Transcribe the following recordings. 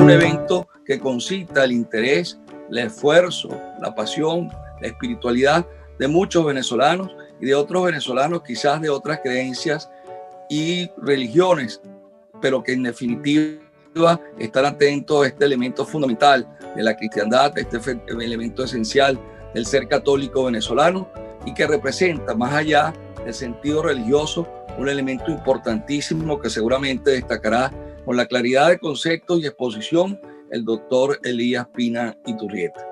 un evento que concita el interés, el esfuerzo, la pasión, la espiritualidad de muchos venezolanos y de otros venezolanos quizás de otras creencias y religiones, pero que en definitiva están atentos a este elemento fundamental de la cristiandad, este elemento esencial del ser católico venezolano, y que representa, más allá del sentido religioso, un elemento importantísimo que seguramente destacará con la claridad de conceptos y exposición el doctor Elías Pina Iturrieta.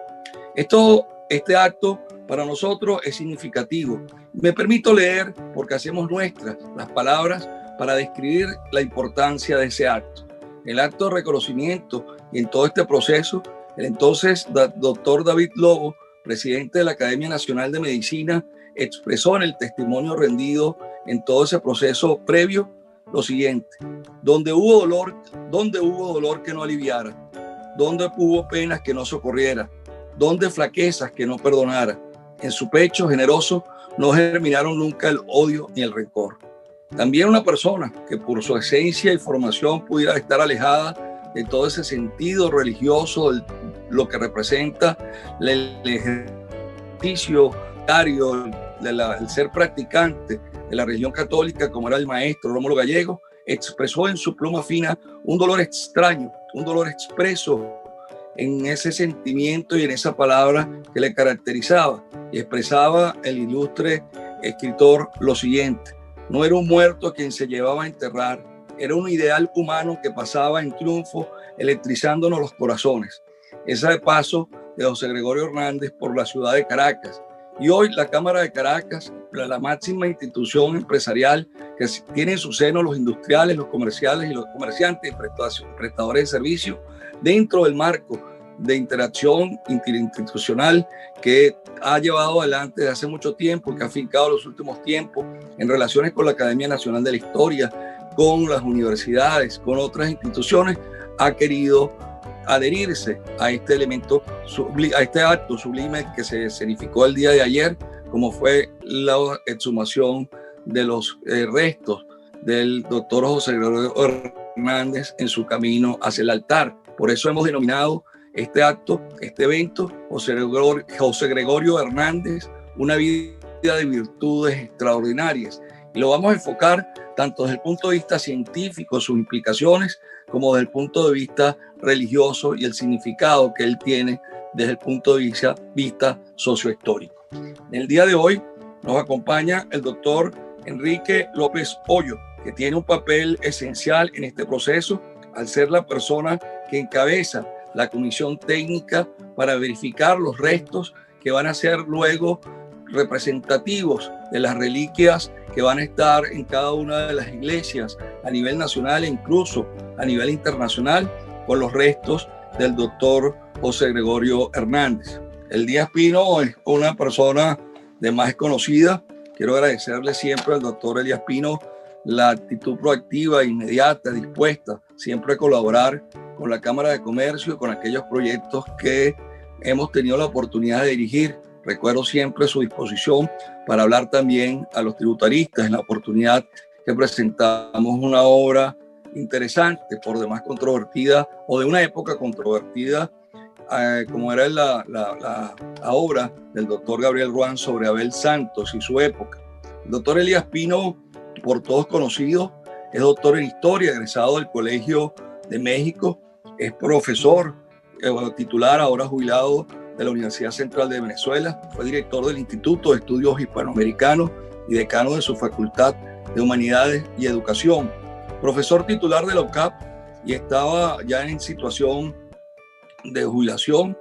Este acto para nosotros es significativo. Me permito leer, porque hacemos nuestras las palabras para describir la importancia de ese acto. El acto de reconocimiento, y en todo este proceso, el entonces doctor David Lobo, presidente de la Academia Nacional de Medicina, expresó en el testimonio rendido en todo ese proceso previo lo siguiente: donde hubo dolor que no aliviara, donde hubo penas que no socorriera, donde flaquezas que no perdonara, en su pecho generoso no germinaron nunca el odio ni el rencor. También una persona que por su esencia y formación pudiera estar alejada de todo ese sentido religioso, lo que representa el ejercicio diario, el ser practicante de la religión católica, como era el maestro Rómulo Gallego, expresó en su pluma fina un dolor extraño, un dolor expreso en ese sentimiento y en esa palabra que le caracterizaba, y expresaba el ilustre escritor lo siguiente: no era un muerto a quien se llevaba a enterrar, era un ideal humano que pasaba en triunfo, electrizándonos los corazones. Ese de paso de José Gregorio Hernández por la ciudad de Caracas. Y hoy la Cámara de Caracas, la máxima institución empresarial que tiene en su seno los industriales, los comerciales y los comerciantes y prestadores de servicios, dentro del marco de interacción interinstitucional que ha llevado adelante desde hace mucho tiempo, que ha fincado los últimos tiempos en relaciones con la Academia Nacional de la Historia, con las universidades, con otras instituciones, ha querido adherirse a este elemento, a este acto sublime que se escenificó el día de ayer, como fue la exhumación de los restos del doctor José Gregorio Hernández en su camino hacia el altar. Por eso hemos denominado este acto, este evento, José Gregorio Hernández, una vida de virtudes extraordinarias. Y lo vamos a enfocar tanto desde el punto de vista científico, sus implicaciones, como desde el punto de vista religioso y el significado que él tiene desde el punto de vista sociohistórico. En el día de hoy nos acompaña el doctor Enrique López Hoyo, que tiene un papel esencial en este proceso, al ser la persona que encabeza la comisión técnica para verificar los restos que van a ser luego representativos de las reliquias que van a estar en cada una de las iglesias a nivel nacional e incluso a nivel internacional, con los restos del doctor José Gregorio Hernández. Elías Pino es una persona de más conocida. Quiero agradecerle siempre al doctor Elías Pino la actitud proactiva, inmediata, dispuesta siempre a colaborar con la Cámara de Comercio, con aquellos proyectos que hemos tenido la oportunidad de dirigir. Recuerdo siempre su disposición para hablar también a los tributaristas en la oportunidad que presentamos una obra interesante, por demás controvertida, o de una época controvertida, como era la obra del doctor Gabriel Ruán sobre Abel Santos y su época. El doctor Elías Pino, por todos conocido, es doctor en Historia, egresado del Colegio de México, es profesor titular, ahora jubilado, de la Universidad Central de Venezuela, fue director del Instituto de Estudios Hispanoamericanos y decano de su Facultad de Humanidades y Educación, profesor titular de la UCAP, y estaba ya en situación de jubilación,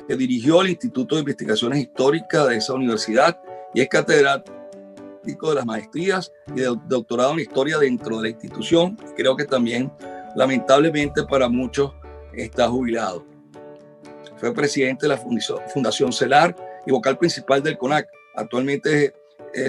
que dirigió el Instituto de Investigaciones Históricas de esa universidad y es catedrático de las maestrías y de doctorado en Historia dentro de la institución. Creo que también, lamentablemente para muchos, está jubilado. Fue presidente de la Fundación CELAR y vocal principal del CONAC. Actualmente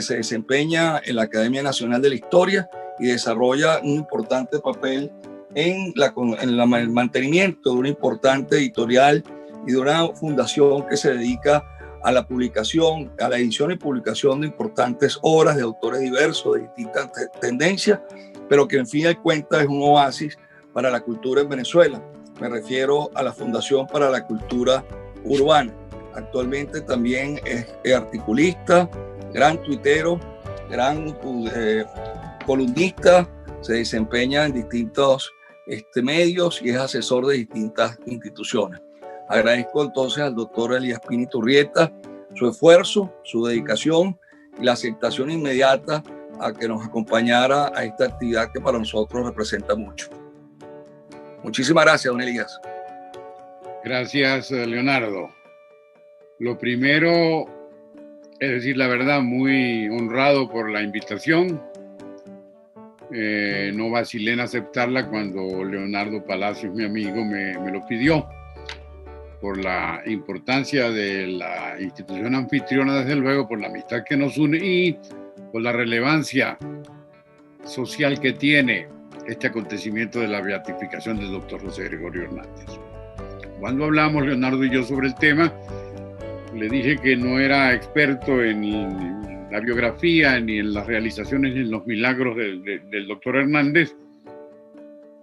se desempeña en la Academia Nacional de la Historia y desarrolla un importante papel en el mantenimiento de una importante editorial y de una fundación que se dedica a la publicación, a la edición y publicación de importantes obras de autores diversos, de distintas tendencias, pero que en fin de cuentas es un oasis para la cultura en Venezuela. Me refiero a la Fundación para la Cultura Urbana. Actualmente también es articulista, gran tuitero, gran columnista, se desempeña en distintos medios y es asesor de distintas instituciones. Agradezco entonces al doctor Elías Pina Iturrieta su esfuerzo, su dedicación y la aceptación inmediata a que nos acompañara a esta actividad que para nosotros representa mucho. Muchísimas gracias, don Elías. Gracias, Leonardo. Lo primero, es decir, la verdad, muy honrado por la invitación. No vacilé en aceptarla cuando Leonardo Palacios, mi amigo, me lo pidió, por la importancia de la institución anfitriona, desde luego, por la amistad que nos une y por la relevancia social que tiene este acontecimiento de la beatificación del doctor José Gregorio Hernández. Cuando hablamos, Leonardo y yo, sobre el tema, le dije que no era experto en la biografía, ni en las realizaciones, ni en los milagros del doctor Hernández,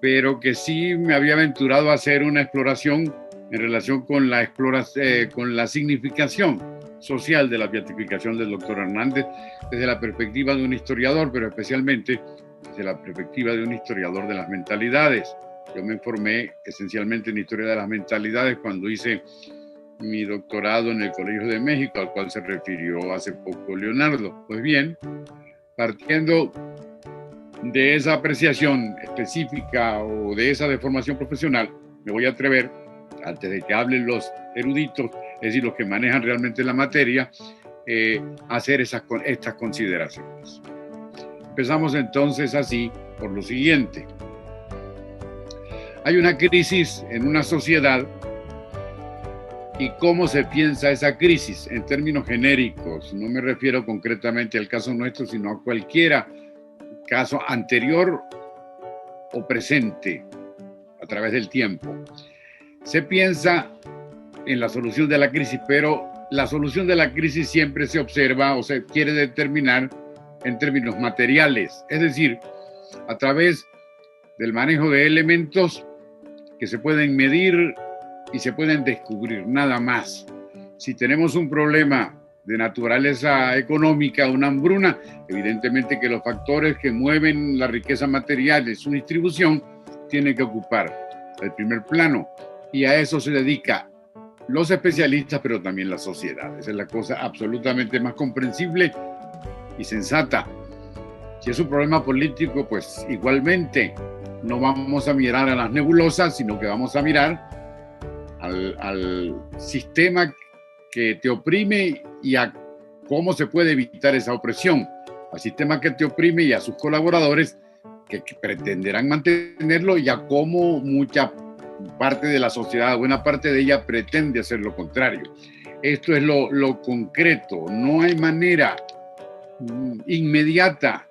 pero que sí me había aventurado a hacer una exploración en relación con la significación social de la beatificación del doctor Hernández desde la perspectiva de un historiador, pero especialmente desde la perspectiva de un historiador de las mentalidades. Yo me formé esencialmente en historia de las mentalidades cuando hice mi doctorado en el Colegio de México, al cual se refirió hace poco Leonardo. Pues bien, partiendo de esa apreciación específica o de esa deformación profesional, me voy a atrever, antes de que hablen los eruditos, es decir, los que manejan realmente la materia, a hacer estas consideraciones. Empezamos entonces así por lo siguiente. Hay una crisis en una sociedad y cómo se piensa esa crisis en términos genéricos. No me refiero concretamente al caso nuestro, sino a cualquiera caso anterior o presente a través del tiempo. Se piensa en la solución de la crisis, pero la solución de la crisis siempre se observa o se quiere determinar en términos materiales, es decir, a través del manejo de elementos que se pueden medir y se pueden descubrir, nada más. Si tenemos un problema de naturaleza económica, una hambruna, evidentemente que los factores que mueven la riqueza material y su distribución tienen que ocupar el primer plano, y a eso se dedica los especialistas, pero también la sociedad. Esa es la cosa absolutamente más comprensible y sensata. Si es un problema político, pues igualmente no vamos a mirar a las nebulosas, sino que vamos a mirar al sistema que te oprime y a cómo se puede evitar esa opresión, al sistema que te oprime y a sus colaboradores que pretenderán mantenerlo, y a cómo mucha parte de la sociedad, buena parte de ella, pretende hacer lo contrario. Esto es lo concreto. No hay manera inmediata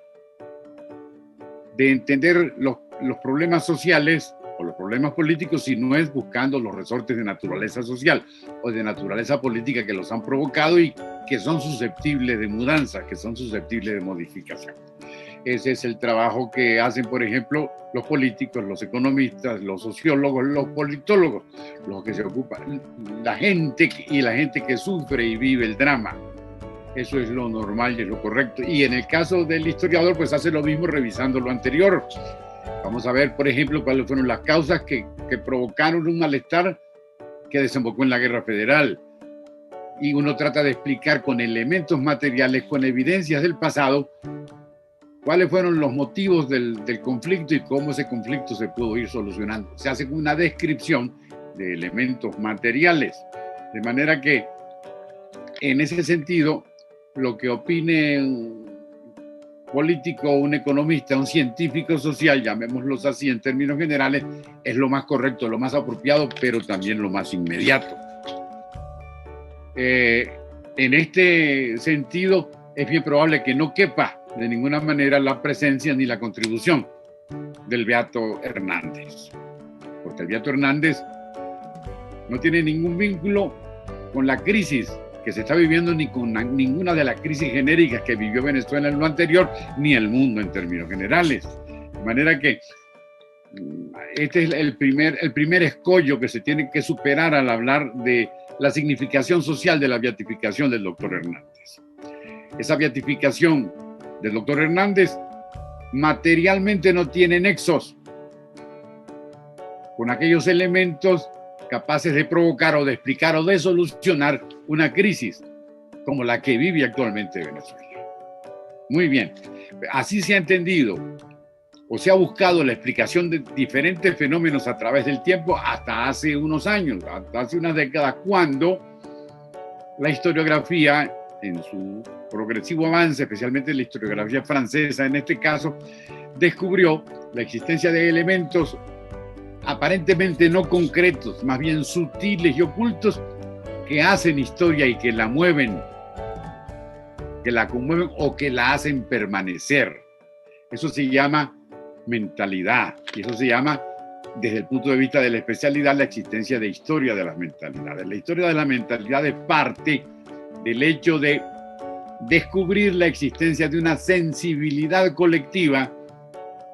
de entender los problemas sociales o los problemas políticos si no es buscando los resortes de naturaleza social o de naturaleza política que los han provocado y que son susceptibles de mudanza, que son susceptibles de modificación. Ese es el trabajo que hacen, por ejemplo, los políticos, los economistas, los sociólogos, los politólogos, los que se ocupan, la gente que sufre y vive el drama. Eso es lo normal y es lo correcto. Y en el caso del historiador, pues hace lo mismo revisando lo anterior. Vamos a ver, por ejemplo, cuáles fueron las causas que provocaron un malestar que desembocó en la Guerra Federal. Y uno trata de explicar con elementos materiales, con evidencias del pasado, cuáles fueron los motivos del conflicto y cómo ese conflicto se pudo ir solucionando. Se hace una descripción de elementos materiales. De manera que, en ese sentido, lo que opine un político, un economista, un científico social, llamémoslos así en términos generales, es lo más correcto, lo más apropiado, pero también lo más inmediato. En este sentido, es bien probable que no quepa de ninguna manera la presencia ni la contribución del Beato Hernández, porque el Beato Hernández no tiene ningún vínculo con la crisis que se está viviendo, ni con ninguna de las crisis genéricas que vivió Venezuela en lo anterior, ni el mundo en términos generales. De manera que Este es el primer escollo que se tiene que superar al hablar de la significación social de la beatificación del doctor Hernández. Esa beatificación del doctor Hernández materialmente no tiene nexos con aquellos elementos capaces de provocar o de explicar o de solucionar una crisis como la que vive actualmente Venezuela. Muy bien, así se ha entendido o se ha buscado la explicación de diferentes fenómenos a través del tiempo hasta hace unos años, hasta hace unas décadas, cuando la historiografía, en su progresivo avance, especialmente la historiografía francesa en este caso, descubrió la existencia de elementos aparentemente no concretos, más bien sutiles y ocultos, que hacen historia y que la mueven, que la conmueven o que la hacen permanecer. Eso se llama mentalidad, y eso se llama, desde el punto de vista de la especialidad, la existencia de historia de las mentalidades. La historia de las mentalidades parte del hecho de descubrir la existencia de una sensibilidad colectiva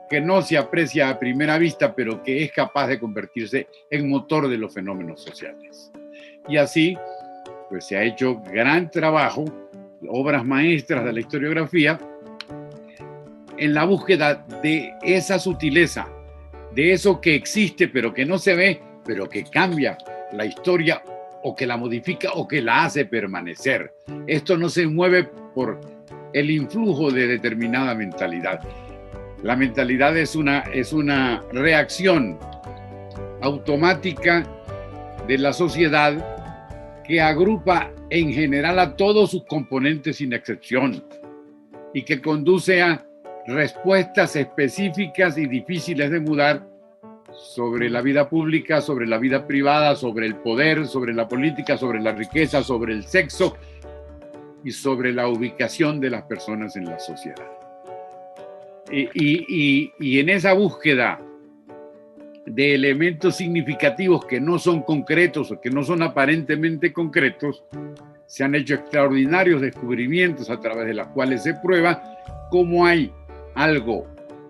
que no se aprecia a primera vista, pero que es capaz de convertirse en motor de los fenómenos sociales. Y así, pues se ha hecho gran trabajo, obras maestras de la historiografía, en la búsqueda de esa sutileza, de eso que existe pero que no se ve, pero que cambia la historia o que la modifica o que la hace permanecer. Esto no se mueve por el influjo de determinada mentalidad. La mentalidad es una reacción automática de la sociedad que agrupa en general a todos sus componentes sin excepción y que conduce a respuestas específicas y difíciles de mudar sobre la vida pública, sobre la vida privada, sobre el poder, sobre la política, sobre la riqueza, sobre el sexo y sobre la ubicación de las personas en la sociedad. Y en esa búsqueda de elementos significativos que no son concretos o que no son aparentemente concretos, se han hecho extraordinarios descubrimientos a través de los cuales se prueba cómo hay algo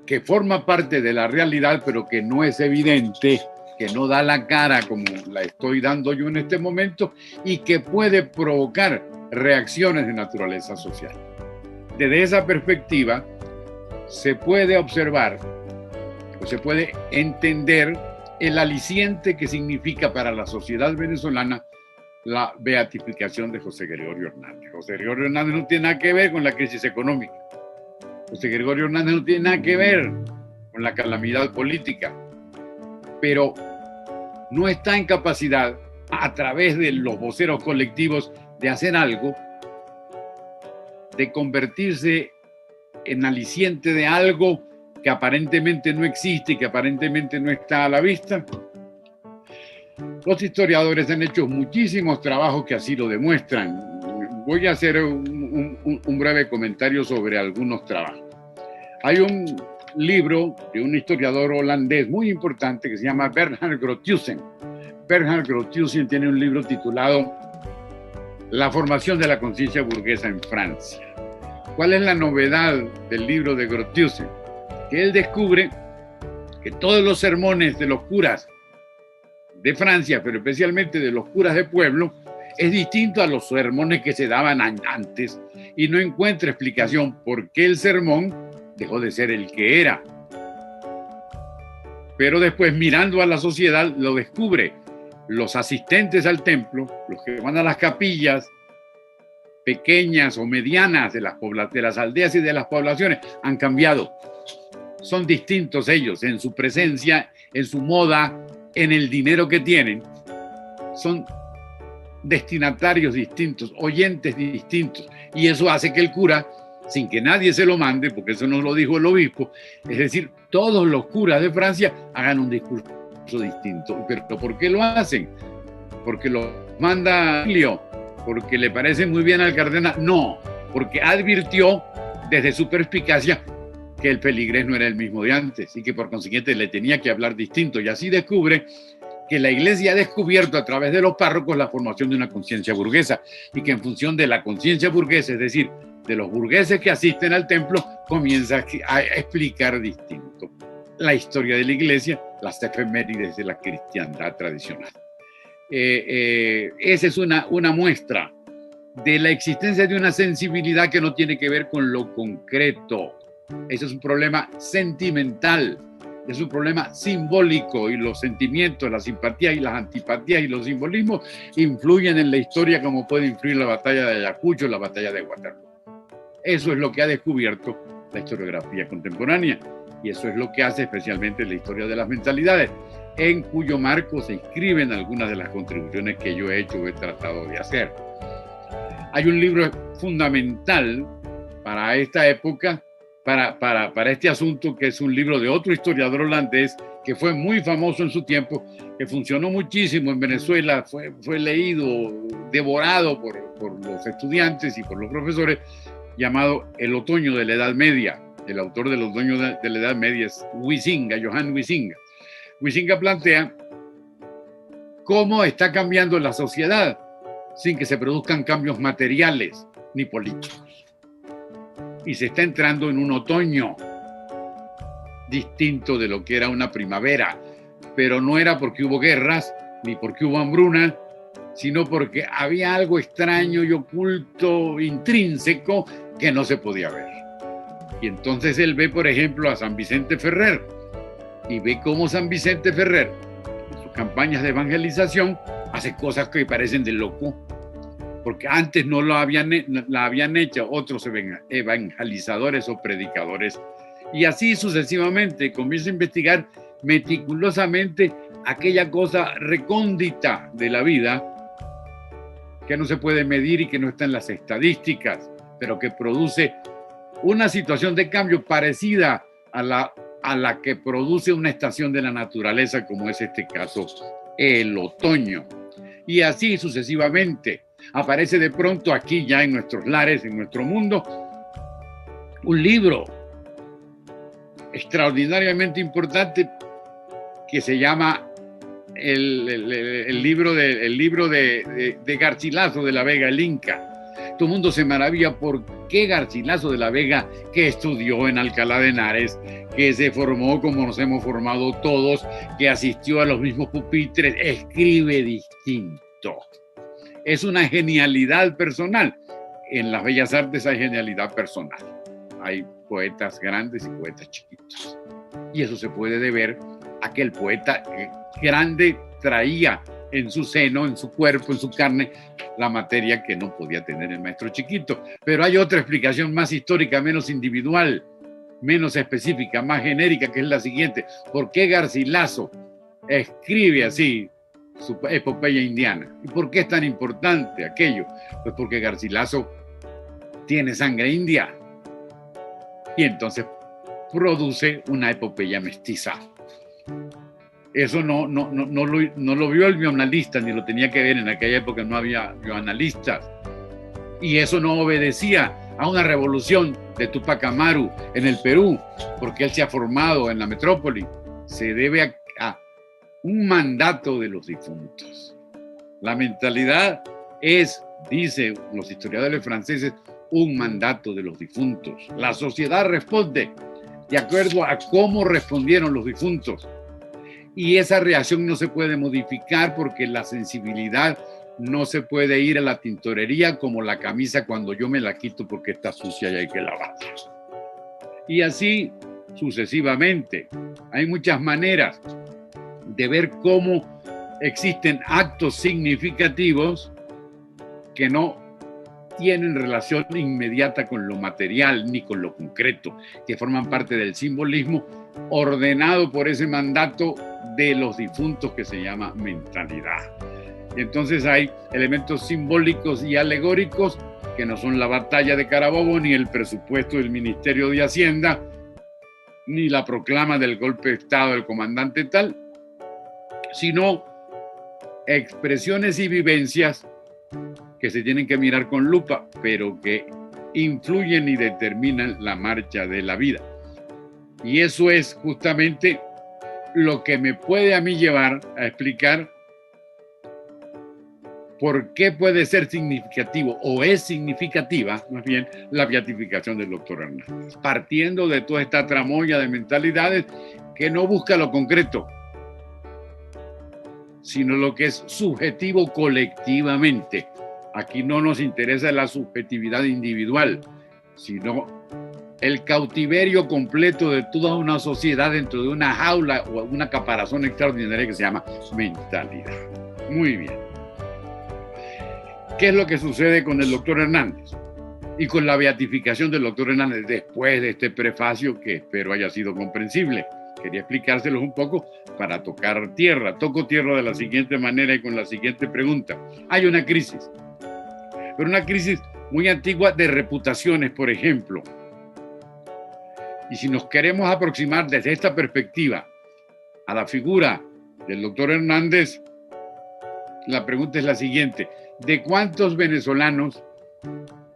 que forma parte de la realidad, pero que no es evidente, que no da la cara como la estoy dando yo en este momento y que puede provocar reacciones de naturaleza social. Desde esa perspectiva, se puede observar o se puede entender el aliciente que significa para la sociedad venezolana la beatificación de José Gregorio Hernández. José Gregorio Hernández no tiene nada que ver con la crisis económica. José Gregorio Hernández no tiene nada que ver con la calamidad política, pero no está en capacidad, a través de los voceros colectivos, de hacer algo, de convertirse en aliciente de algo que aparentemente no existe y que aparentemente no está a la vista. Los historiadores han hecho muchísimos trabajos que así lo demuestran. Voy a hacer un breve comentario sobre algunos trabajos. Hay un libro de un historiador holandés muy importante que se llama Bernhard Grotiusen. Bernhard Grotiusen tiene un libro titulado La formación de la conciencia burguesa en Francia. ¿Cuál es la novedad del libro de Grotiusen? Que él descubre que todos los sermones de los curas de Francia, pero especialmente de los curas de pueblo, es distinto a los sermones que se daban antes y no encuentra explicación por qué el sermón dejó de ser el que era. Pero después, mirando a la sociedad, lo descubre. Los asistentes al templo, los que van a las capillas pequeñas o medianas de las aldeas y de las poblaciones, han cambiado. Son distintos ellos en su presencia, en su moda, en el dinero que tienen. Son destinatarios distintos, oyentes distintos, y eso hace que el cura, sin que nadie se lo mande, porque eso nos lo dijo el obispo, es decir, todos los curas de Francia hagan un discurso distinto. ¿Pero por qué lo hacen? ¿Porque lo manda Leo? ¿Porque le parece muy bien al cardenal? No, porque advirtió desde su perspicacia que el feligrés no era el mismo de antes y que por consiguiente le tenía que hablar distinto, y así descubre que la Iglesia ha descubierto a través de los párrocos la formación de una conciencia burguesa, y que en función de la conciencia burguesa, es decir, de los burgueses que asisten al templo, comienza a explicar distinto. la historia de la iglesia, las efemérides de la cristiandad tradicional. Esa es una muestra de la existencia de una sensibilidad que no tiene que ver con lo concreto. Ese es un problema sentimental, es un problema simbólico, y los sentimientos, las simpatías y las antipatías y los simbolismos influyen en la historia como puede influir la batalla de Ayacucho, la batalla de Waterloo. Eso es lo que ha descubierto la historiografía contemporánea, y eso es lo que hace especialmente la historia de las mentalidades, en cuyo marco se inscriben algunas de las contribuciones que yo he hecho o he tratado de hacer. Hay un libro fundamental para esta época, para este asunto, que es un libro de otro historiador holandés que fue muy famoso en su tiempo, que funcionó muchísimo en Venezuela, fue leído, devorado por los estudiantes y por los profesores, llamado El otoño de la Edad Media. El autor del otoño de la Edad Media es Huizinga, Johan Huizinga. Huizinga plantea cómo está cambiando la sociedad sin que se produzcan cambios materiales ni políticos. Y se está entrando en un otoño distinto de lo que era una primavera, pero no era porque hubo guerras ni porque hubo hambruna, sino porque había algo extraño y oculto, intrínseco, que no se podía ver. Y entonces él ve, por ejemplo, a San Vicente Ferrer, y ve cómo San Vicente Ferrer, en sus campañas de evangelización, hace cosas que parecen de loco, porque antes no la habían hecho otros evangelizadores o predicadores. Y así sucesivamente comienza a investigar meticulosamente aquella cosa recóndita de la vida que no se puede medir y que no está en las estadísticas, pero que produce una situación de cambio parecida a la que produce una estación de la naturaleza, como es este caso, el otoño. Y así sucesivamente. Aparece de pronto aquí ya en nuestros lares, en nuestro mundo, un libro extraordinariamente importante que se llama el libro de Garcilaso de la Vega, el Inca. Todo el mundo se maravilla por qué Garcilaso de la Vega, que estudió en Alcalá de Henares, que se formó como nos hemos formado todos, que asistió a los mismos pupitres, escribe distinto. Es una genialidad personal. En las bellas artes hay genialidad personal. Hay poetas grandes y poetas chiquitos. Y eso se puede deber a que el poeta grande traía en su seno, en su cuerpo, en su carne, la materia que no podía tener el maestro chiquito. Pero hay otra explicación más histórica, menos individual, menos específica, más genérica, que es la siguiente. ¿Por qué Garcilaso escribe así su epopeya indiana? ¿Y por qué es tan importante aquello? Pues porque Garcilaso tiene sangre india y entonces produce una epopeya mestiza. Eso no lo vio el bioanalista, ni lo tenía que ver. En aquella época no había bioanalistas, y eso no obedecía a una revolución de Tupac Amaru en el Perú, porque él se ha formado en la metrópoli. Se debe a un mandato de los difuntos. La mentalidad es, dicen los historiadores franceses, un mandato de los difuntos. La sociedad responde de acuerdo a cómo respondieron los difuntos. Y esa reacción no se puede modificar, porque la sensibilidad no se puede ir a la tintorería como la camisa cuando yo me la quito porque está sucia y hay que lavarla. Y así sucesivamente. Hay muchas maneras de ver cómo existen actos significativos que no tienen relación inmediata con lo material ni con lo concreto, que forman parte del simbolismo ordenado por ese mandato de los difuntos que se llama mentalidad. Entonces hay elementos simbólicos y alegóricos que no son la batalla de Carabobo, ni el presupuesto del Ministerio de Hacienda, ni la proclama del golpe de Estado del comandante tal, sino expresiones y vivencias que se tienen que mirar con lupa, pero que influyen y determinan la marcha de la vida. Y eso es justamente lo que me puede a mí llevar a explicar ¿por qué puede ser significativo o es significativa, más bien, la beatificación del doctor Hernández? Partiendo de toda esta tramoya de mentalidades que no busca lo concreto, sino lo que es subjetivo colectivamente. Aquí no nos interesa la subjetividad individual, sino el cautiverio completo de toda una sociedad dentro de una jaula o una caparazón extraordinaria que se llama mentalidad. Muy bien. ¿Qué es lo que sucede con el doctor Hernández y con la beatificación del doctor Hernández después de este prefacio que espero haya sido comprensible? Quería explicárselos un poco para tocar tierra. Toco tierra de la siguiente manera y con la siguiente pregunta. Hay una crisis, pero una crisis muy antigua de reputaciones, por ejemplo. Y si nos queremos aproximar desde esta perspectiva a la figura del doctor Hernández, la pregunta es la siguiente: ¿de cuántos venezolanos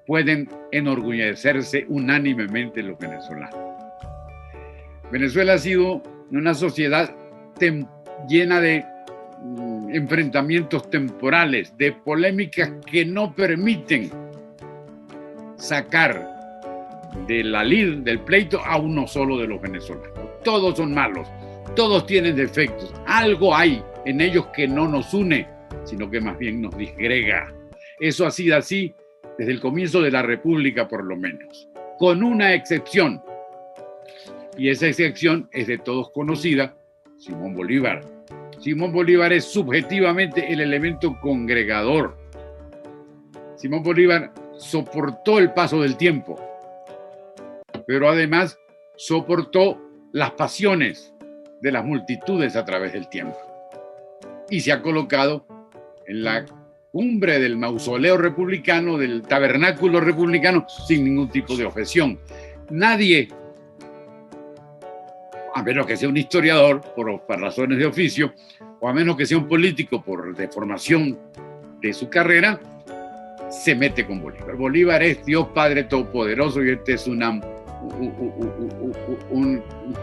pueden enorgullecerse unánimemente los venezolanos? Venezuela ha sido una sociedad llena de enfrentamientos temporales, de polémicas que no permiten sacar de la lid, del pleito, a uno solo de los venezolanos. Todos son malos, todos tienen defectos. Algo hay en ellos que no nos une, sino que más bien nos disgrega. Eso ha sido así desde el comienzo de la República, por lo menos, con una excepción. Y esa excepción es de todos conocida: Simón Bolívar. Simón Bolívar es subjetivamente el elemento congregador. Simón Bolívar soportó el paso del tiempo, pero además soportó las pasiones de las multitudes a través del tiempo. Y se ha colocado en la cumbre del mausoleo republicano, del tabernáculo republicano, sin ningún tipo de objeción. Nadie, a menos que sea un historiador por razones de oficio, o a menos que sea un político por deformación de su carrera, se mete con Bolívar. Bolívar es Dios Padre Todopoderoso y este es un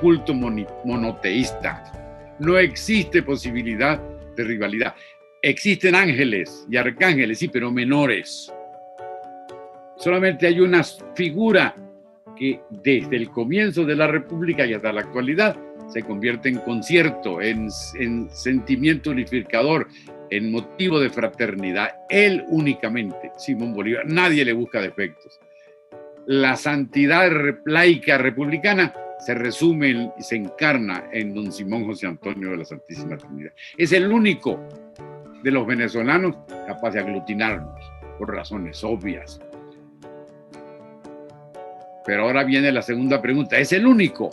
culto monoteísta. No existe posibilidad de rivalidad. Existen ángeles y arcángeles, sí, pero menores. Solamente hay una figura que desde el comienzo de la República y hasta la actualidad se convierte en concierto, en sentimiento unificador, en motivo de fraternidad. Él únicamente, Simón Bolívar. Nadie le busca defectos. La santidad laica republicana se resume y se encarna en don Simón José Antonio de la Santísima Trinidad. Es el único de los venezolanos capaz de aglutinarnos por razones obvias. Pero ahora viene la segunda pregunta: ¿es el único?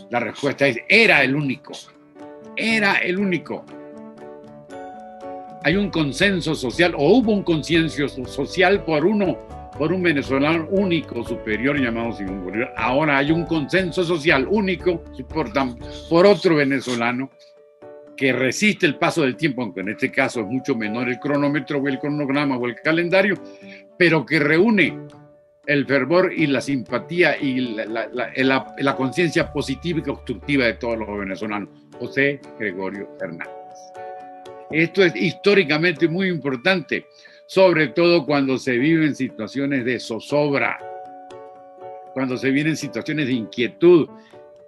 La respuesta es: era el único. Era el único. Hay un consenso social, o hubo un consenso social por un venezolano único, superior, llamado Simón Bolívar. Ahora hay un consenso social único por otro venezolano que resiste el paso del tiempo, aunque en este caso es mucho menor el cronómetro o el cronograma o el calendario, pero que reúne el fervor y la simpatía y la conciencia positiva y constructiva de todos los venezolanos: José Gregorio Hernández. Esto es históricamente muy importante, sobre todo cuando se viven situaciones de zozobra, cuando se viven situaciones de inquietud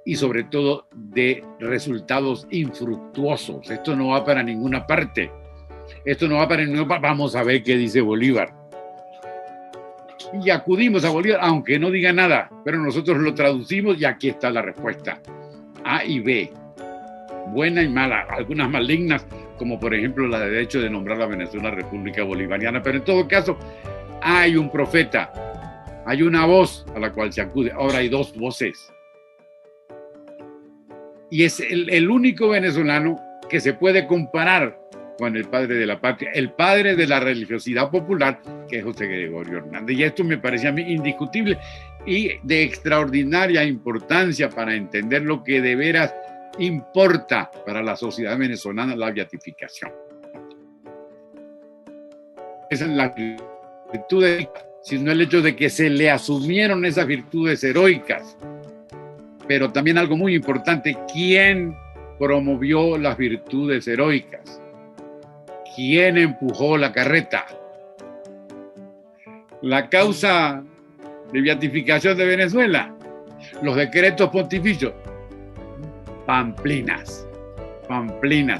y sobre todo de resultados infructuosos. Esto no va para ninguna parte. Esto no va para ninguna parte. Vamos a ver qué dice Bolívar. Y acudimos a Bolívar, aunque no diga nada, pero nosotros lo traducimos y aquí está la respuesta. A y B, buena y mala, algunas malignas, como por ejemplo la de derecho de nombrar a Venezuela República Bolivariana, pero en todo caso hay un profeta, hay una voz a la cual se acude. Ahora hay dos voces. Y es el único venezolano que se puede comparar con el padre de la patria, el padre de la religiosidad popular, que es José Gregorio Hernández. Y esto me parece a mí indiscutible y de extraordinaria importancia para entender lo que de veras importa para la sociedad venezolana: la beatificación. Esa es la virtud, sino el hecho de que se le asumieron esas virtudes heroicas. Pero también algo muy importante: ¿quién promovió las virtudes heroicas? ¿Quién empujó la carreta? La causa de beatificación de Venezuela, los decretos pontificios, pamplinas,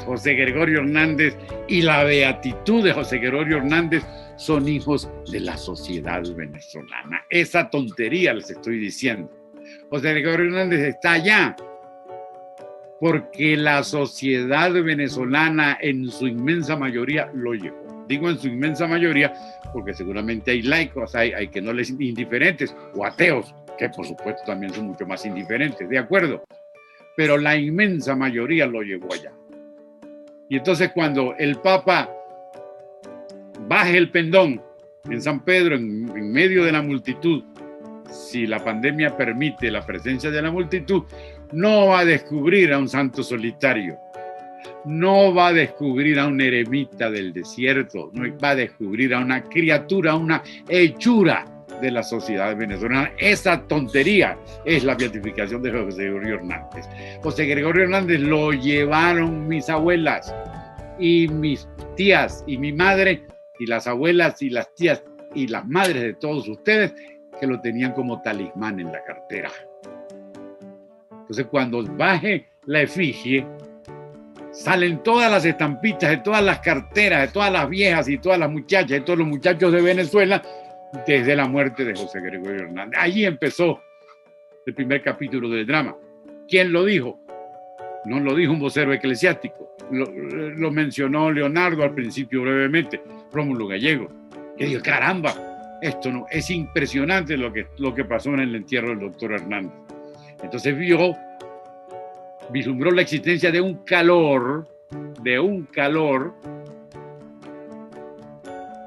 José Gregorio Hernández y la beatitud de José Gregorio Hernández son hijos de la sociedad venezolana. Esa tontería les estoy diciendo. José Gregorio Hernández está allá porque la sociedad venezolana en su inmensa mayoría lo llevó. Digo en su inmensa mayoría porque seguramente hay laicos, hay que no les indiferentes o ateos, que por supuesto también son mucho más indiferentes, de acuerdo. Pero la inmensa mayoría lo llevó allá. Y entonces cuando el Papa baje el pendón en San Pedro, en medio de la multitud, si la pandemia permite la presencia de la multitud, no va a descubrir a un santo solitario, no va a descubrir a un eremita del desierto, no va a descubrir a una criatura, a una hechura de la sociedad venezolana. Esa tontería es la beatificación de José Gregorio Hernández. José Gregorio Hernández lo llevaron mis abuelas y mis tías y mi madre y las abuelas y las tías y las madres de todos ustedes, que lo tenían como talismán en la cartera. Entonces cuando baje la efigie, salen todas las estampitas de todas las carteras, de todas las viejas y todas las muchachas, de todos los muchachos de Venezuela, desde la muerte de José Gregorio Hernández. Allí empezó el primer capítulo del drama. ¿Quién lo dijo? No lo dijo un vocero eclesiástico, lo mencionó Leonardo al principio brevemente, Rómulo Gallego, que dijo, caramba, esto no, es impresionante lo que pasó en el entierro del doctor Hernández. Entonces vislumbró la existencia de un calor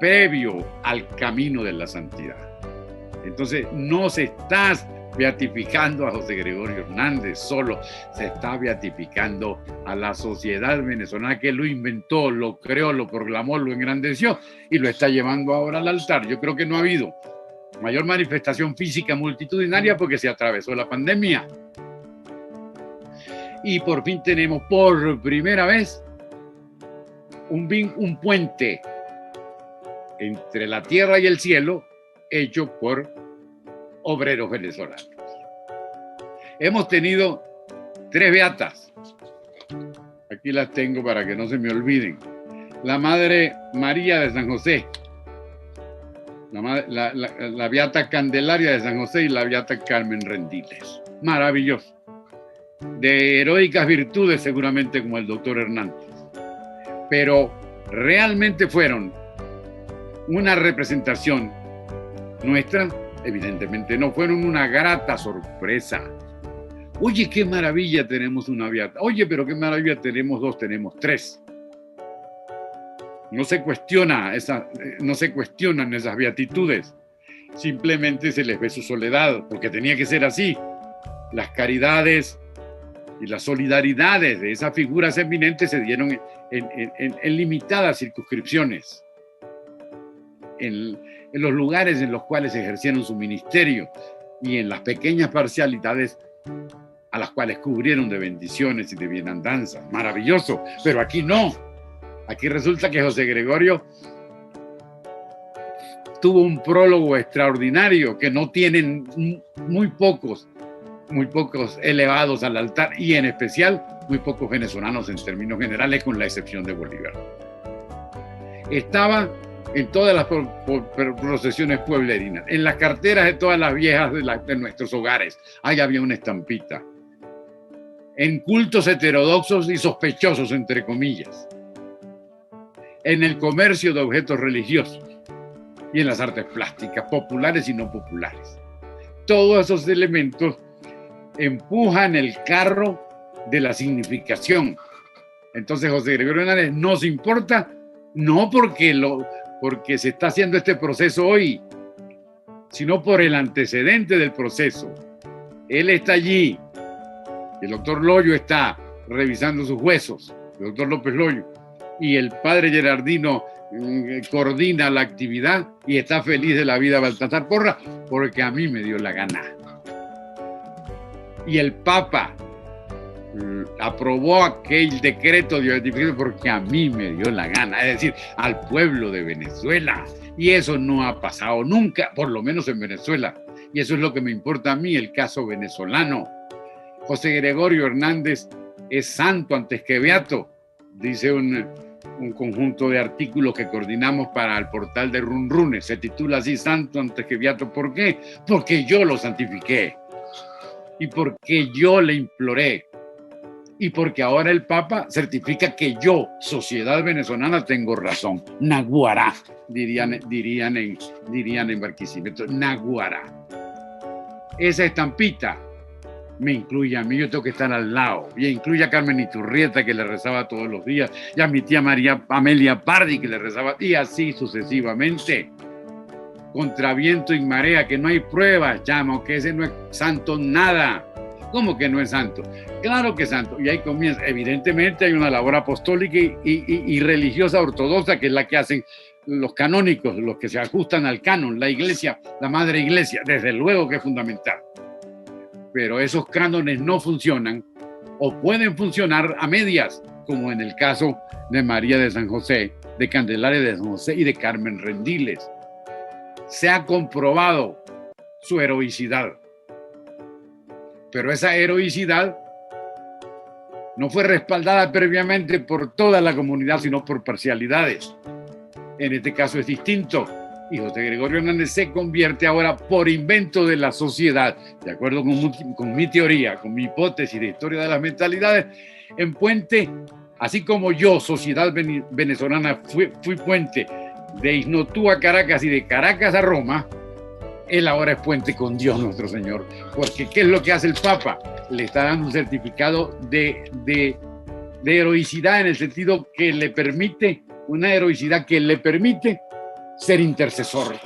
previo al camino de la santidad. Entonces no se está beatificando a José Gregorio Hernández solo, se está beatificando a la sociedad venezolana que lo inventó, lo creó, lo proclamó, lo engrandeció y lo está llevando ahora al altar. Yo creo que no ha habido mayor manifestación física multitudinaria porque se atravesó la pandemia. Y por fin tenemos por primera vez un puente entre la tierra y el cielo hecho por obreros venezolanos. Hemos tenido 3 beatas. Aquí las tengo para que no se me olviden. La Madre María de San José, la beata Candelaria de San José y la beata Carmen Rendiles. Maravilloso. De heroicas virtudes seguramente como el doctor Hernández. Pero realmente fueron una representación nuestra, evidentemente no, fueron una grata sorpresa. Oye, qué maravilla tenemos una beata. Oye, pero qué maravilla tenemos 2, tenemos 3. No se cuestionan esas beatitudes. Simplemente se les ve su soledad, porque tenía que ser así. Las caridades y las solidaridades de esas figuras eminentes se dieron en limitadas circunscripciones, en los lugares en los cuales ejercieron su ministerio y en las pequeñas parcialidades a las cuales cubrieron de bendiciones y de bienandanza. Maravilloso, pero aquí no. Aquí resulta que José Gregorio tuvo un prólogo extraordinario que no tienen muy pocos elevados al altar y en especial muy pocos venezolanos en términos generales, con la excepción de Bolívar. Estaba en todas las procesiones pueblerinas, en las carteras de todas las viejas de nuestros hogares, ahí había una estampita. En cultos heterodoxos y sospechosos, entre comillas. En el comercio de objetos religiosos y en las artes plásticas, populares y no populares. Todos esos elementos empujan el carro de la significación. Entonces José Gregorio Hernández nos importa, no porque se está haciendo este proceso hoy, sino por el antecedente del proceso. Él está allí, el doctor Loyo está revisando sus huesos, el doctor López Loyo, y el padre Gerardino coordina la actividad y está feliz de la vida Baltasar Porras, porque a mí me dio la gana. Y el Papa aprobó aquel decreto de beatificación porque a mí me dio la gana, es decir, al pueblo de Venezuela. Y eso no ha pasado nunca, por lo menos en Venezuela. Y eso es lo que me importa a mí, el caso venezolano. José Gregorio Hernández es santo antes que beato, dice un conjunto de artículos que coordinamos para el portal de Runrunes. Se titula así, santo antes que beato. ¿Por qué? Porque yo lo santifiqué. Y porque yo le imploré. Y porque ahora el Papa certifica que yo, sociedad venezolana, tengo razón. Naguará, dirían en Barquisimeto. Naguará. Esa estampita me incluye a mí, yo tengo que estar al lado. Y incluye a Carmen Iturrieta, que le rezaba todos los días, y a mi tía María Amelia Pardi, que le rezaba, y así sucesivamente. Contra viento y marea, que no hay pruebas, llamo, que ese no es santo nada. ¿Cómo que no es santo? Claro que es santo. Y ahí comienza. Evidentemente hay una labor apostólica y religiosa ortodoxa, que es la que hacen los canónicos, los que se ajustan al canon, la iglesia, la madre iglesia, desde luego que es fundamental. Pero esos cánones no funcionan o pueden funcionar a medias, como en el caso de María de San José, de Candelaria de San José y de Carmen Rendiles. Se ha comprobado su heroicidad. Pero esa heroicidad no fue respaldada previamente por toda la comunidad, sino por parcialidades. En este caso es distinto. Y José Gregorio Hernández se convierte ahora, por invento de la sociedad, de acuerdo con mi teoría, con mi hipótesis de historia de las mentalidades, en puente, así como yo, sociedad venezolana, fui puente de Isnotú a Caracas y de Caracas a Roma. Él ahora es puente con Dios nuestro Señor. Porque ¿qué es lo que hace el Papa? Le está dando un certificado de heroicidad, en el sentido que le permite, una heroicidad que le permite ser intercesor.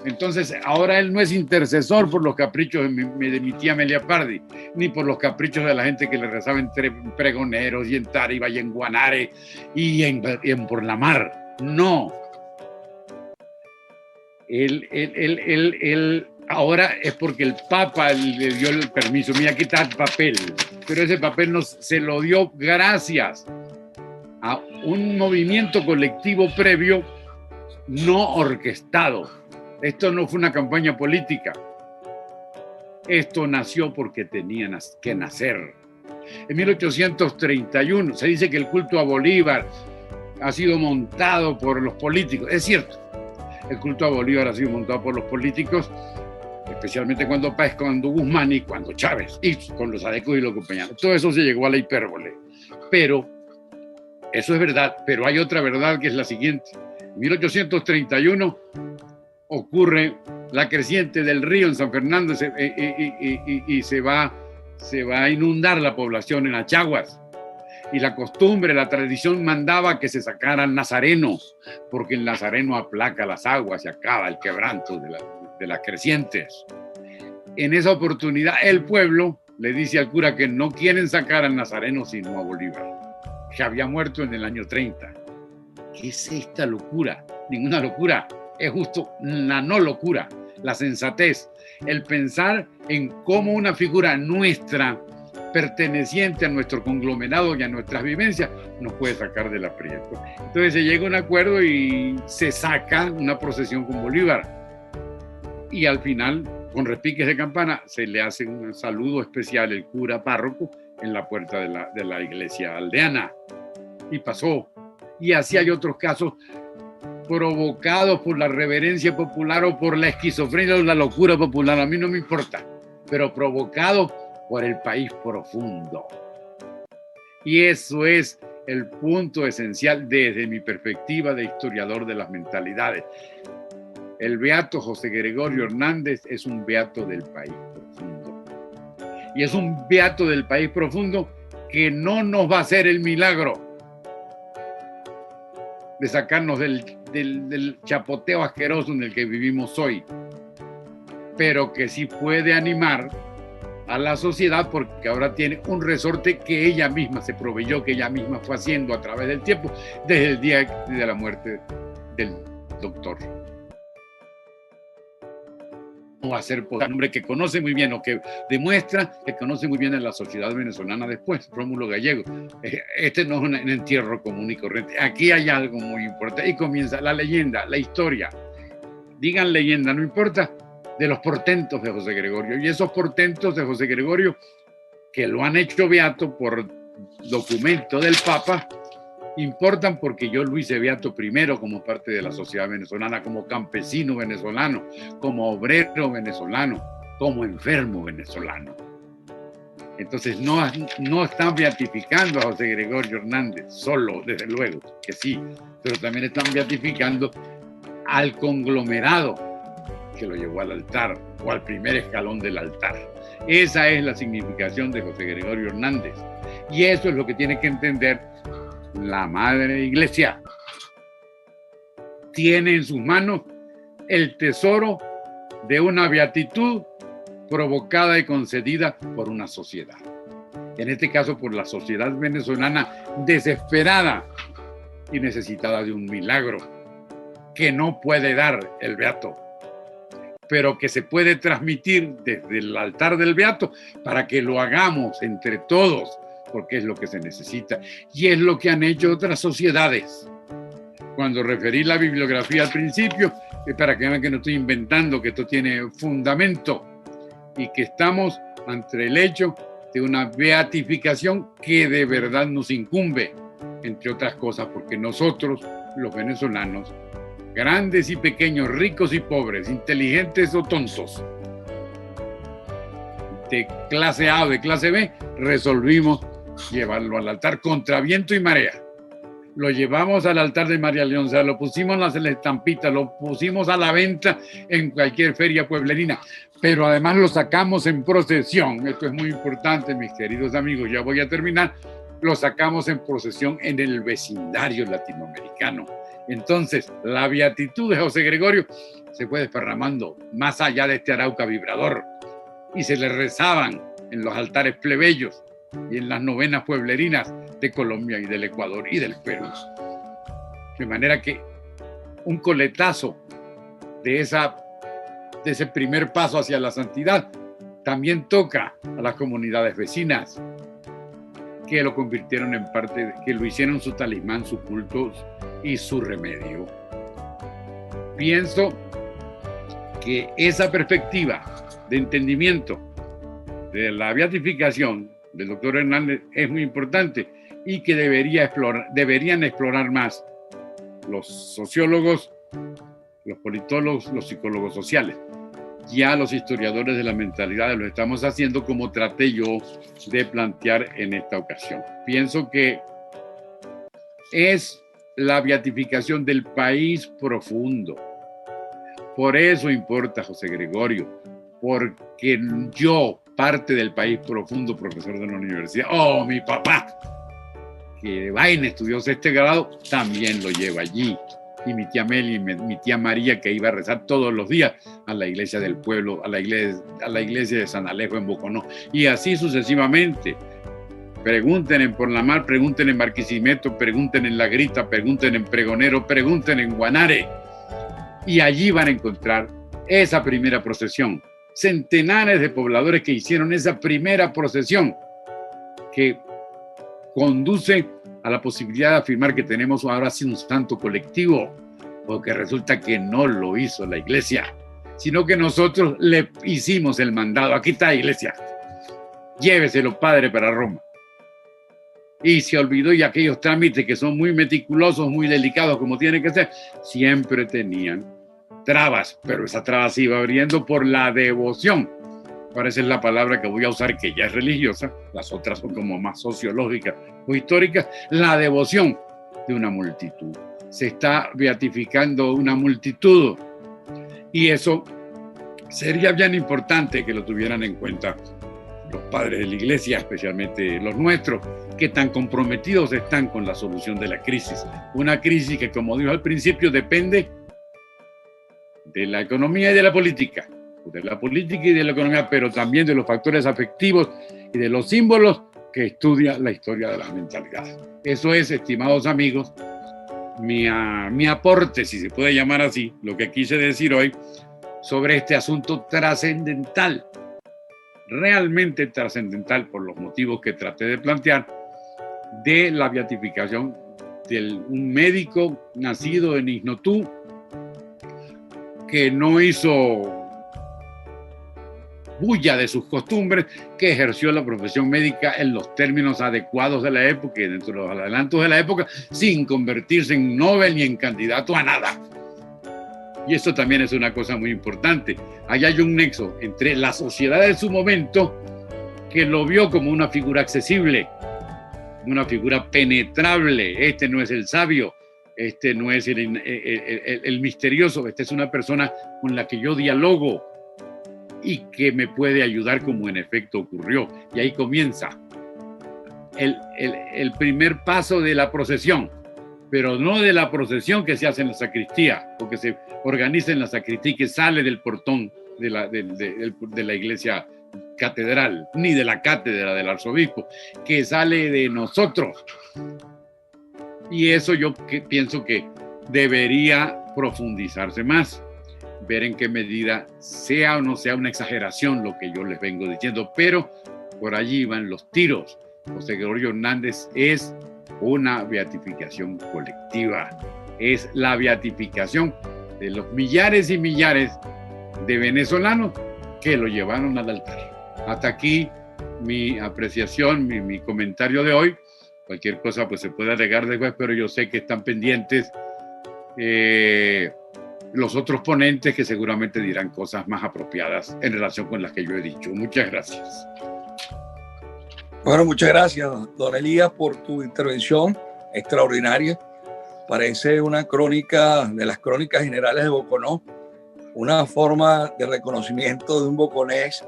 Entonces, ahora él no es intercesor por los caprichos de mi tía Amelia Pardi, ni por los caprichos de la gente que le rezaba entre Pregoneros y en Táriba y en Guanare y en Por la Mar. No. Él ahora es porque el Papa le dio el permiso. Mira, aquí está el papel. Pero ese papel se lo dio gracias a un movimiento colectivo previo no orquestado. Esto no fue una campaña política. Esto nació porque tenía que nacer. En 1831 se dice que el culto a Bolívar ha sido montado por los políticos. Es cierto. El culto a Bolívar ha sido montado por los políticos, especialmente cuando Guzmán y cuando Chávez, y con los adecos y los compañeros. Todo eso se llegó a la hipérbole. Pero, eso es verdad, pero hay otra verdad que es la siguiente. En 1831 ocurre la creciente del río en San Fernando y se va a inundar la población en Achaguas. Y la costumbre, la tradición mandaba que se sacaran nazarenos, porque el nazareno aplaca las aguas y acaba el quebranto de las crecientes. En esa oportunidad, el pueblo le dice al cura que no quieren sacar al nazareno sino a Bolívar, que había muerto en el año 30. ¿Qué es esta locura? Ninguna locura. Es justo la no locura, la sensatez, el pensar en cómo una figura nuestra, perteneciente a nuestro conglomerado y a nuestras vivencias, nos puede sacar del aprieto. Entonces se llega a un acuerdo y se saca una procesión con Bolívar. Y al final, con repiques de campana, se le hace un saludo especial el cura párroco en la puerta de la iglesia aldeana. Y pasó. Y así hay otros casos provocados por la reverencia popular o por la esquizofrenia o la locura popular. A mí no me importa, pero provocados por el país profundo. Y eso es el punto esencial desde mi perspectiva de historiador de las mentalidades. El beato José Gregorio Hernández es un beato del país profundo. Y es un beato del país profundo que no nos va a hacer el milagro de sacarnos del chapoteo asqueroso en el que vivimos hoy, pero que sí puede animar a la sociedad, porque ahora tiene un resorte que ella misma se proveyó, que ella misma fue haciendo a través del tiempo, desde el día de la muerte del doctor. va a ser un hombre que conoce muy bien o que demuestra que conoce muy bien a la sociedad venezolana después, Rómulo Gallego. Este no es un entierro común y corriente. Aquí hay algo muy importante y comienza la leyenda, la historia. Digan leyenda, no importa, de los portentos de José Gregorio. Y esos portentos de José Gregorio, que lo han hecho beato por documento del Papa, importan porque yo lo hice beato primero como parte de la sociedad venezolana, como campesino venezolano, como obrero venezolano, como enfermo venezolano. Entonces no están beatificando a José Gregorio Hernández solo, desde luego, que sí, pero también están beatificando al conglomerado que lo llevó al altar o al primer escalón del altar. Esa es la significación de José Gregorio Hernández. Y eso es lo que tiene que entender la Madre Iglesia. Tiene en sus manos el tesoro de una beatitud provocada y concedida por una sociedad. En este caso, por la sociedad venezolana desesperada y necesitada de un milagro que no puede dar el beato, pero que se puede transmitir desde el altar del beato para que lo hagamos entre todos, porque es lo que se necesita y es lo que han hecho otras sociedades. Cuando referí la bibliografía al principio, es para que vean que no estoy inventando, que esto tiene fundamento y que estamos ante el hecho de una beatificación que de verdad nos incumbe, entre otras cosas, porque nosotros, los venezolanos, grandes y pequeños, ricos y pobres, inteligentes o tontos, de clase A o de clase B, resolvimos llevarlo al altar contra viento y marea. Lo llevamos al altar de María Leonza, lo pusimos en la estampita, lo pusimos a la venta en cualquier feria pueblerina, pero además lo sacamos en procesión. Esto es muy importante, mis queridos amigos, ya voy a terminar. Lo sacamos en procesión en el vecindario latinoamericano. Entonces, la beatitud de José Gregorio se fue desparramando más allá de este Arauca vibrador y se le rezaban en los altares plebeyos y en las novenas pueblerinas de Colombia y del Ecuador y del Perú. De manera que un coletazo de ese primer paso hacia la santidad también toca a las comunidades vecinas, que lo convirtieron en parte, que lo hicieron su talismán, su culto y su remedio. Pienso que esa perspectiva de entendimiento de la beatificación del doctor Hernández es muy importante y que deberían explorar más los sociólogos, los politólogos, los psicólogos sociales. Ya los historiadores de la mentalidad lo estamos haciendo, como traté yo de plantear en esta ocasión. Pienso que es la beatificación del país profundo. Por eso importa José Gregorio, porque yo, parte del país profundo, profesor de la universidad, mi papá, que de vaina estudió sexto grado, también lo lleva allí. Y mi tía Meli y mi tía María, que iba a rezar todos los días a la iglesia del pueblo, a la iglesia de San Alejo en Boconó, y así sucesivamente. Pregunten en Por la Mar, pregunten en Barquisimeto, pregunten en La Grita, pregunten en Pregonero, pregunten en Guanare, y allí van a encontrar esa primera procesión. Centenares de pobladores que hicieron esa primera procesión, que conduce a la posibilidad de afirmar que tenemos ahora sí un santo colectivo, porque resulta que no lo hizo la iglesia, sino que nosotros le hicimos el mandado. Aquí está, iglesia, lléveselo, padre, para Roma. Y se olvidó, y aquellos trámites que son muy meticulosos, muy delicados, como tienen que ser, siempre tenían trabas, pero esa traba se iba abriendo por la devoción. Ahora esa es la palabra que voy a usar, que ya es religiosa, las otras son como más sociológicas o históricas. La devoción de una multitud. Se está beatificando una multitud, y eso sería bien importante que lo tuvieran en cuenta los padres de la iglesia, especialmente los nuestros, que tan comprometidos están con la solución de la crisis. Una crisis que, como dijo al principio, depende de la economía y de la política, y de la economía, pero también de los factores afectivos y de los símbolos que estudia la historia de la mentalidad. Eso es, estimados amigos, mi aporte, si se puede llamar así, lo que quise decir hoy sobre este asunto trascendental, realmente trascendental por los motivos que traté de plantear, de la beatificación de un médico nacido en Ignotú, que no hizo bulla de sus costumbres, que ejerció la profesión médica en los términos adecuados de la época y dentro de los adelantos de la época, sin convertirse en Nobel ni en candidato a nada. Y eso también es una cosa muy importante. Ahí hay un nexo entre la sociedad de su momento, que lo vio como una figura accesible, una figura penetrable. Este no es el sabio, este no es el misterioso, esta es una persona con la que yo dialogo y que me puede ayudar, como en efecto ocurrió. Y ahí comienza el primer paso de la procesión, pero no de la procesión que se hace en la sacristía, porque se organiza en la sacristía y que sale del portón de la iglesia catedral, ni de la cátedra del arzobispo, que sale de nosotros. Y eso yo pienso que debería profundizarse más, ver en qué medida sea o no sea una exageración lo que yo les vengo diciendo, pero por allí van los tiros. José Gregorio Hernández es una beatificación colectiva, es la beatificación de los millares y millares de venezolanos que lo llevaron al altar. Hasta aquí mi apreciación, mi comentario de hoy. Cualquier cosa pues se puede agregar después, pero yo sé que están pendientes los otros ponentes, que seguramente dirán cosas más apropiadas en relación con las que yo he dicho. Muchas gracias. Bueno, muchas gracias, don Elías, por tu intervención extraordinaria. Parece una crónica de las crónicas generales de Boconó, una forma de reconocimiento de un boconés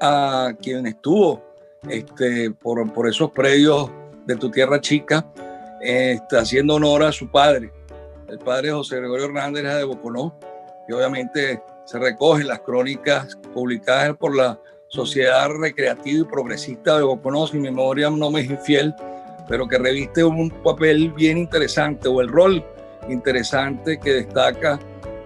a quien estuvo por esos predios de tu tierra chica, haciendo honor a su padre. El padre José Gregorio Hernández era de Boconó, y obviamente se recogen las crónicas publicadas por la Sociedad Recreativa y Progresista de Boconó, si mi memoria no me es infiel, pero que reviste un papel bien interesante, o el rol interesante que destaca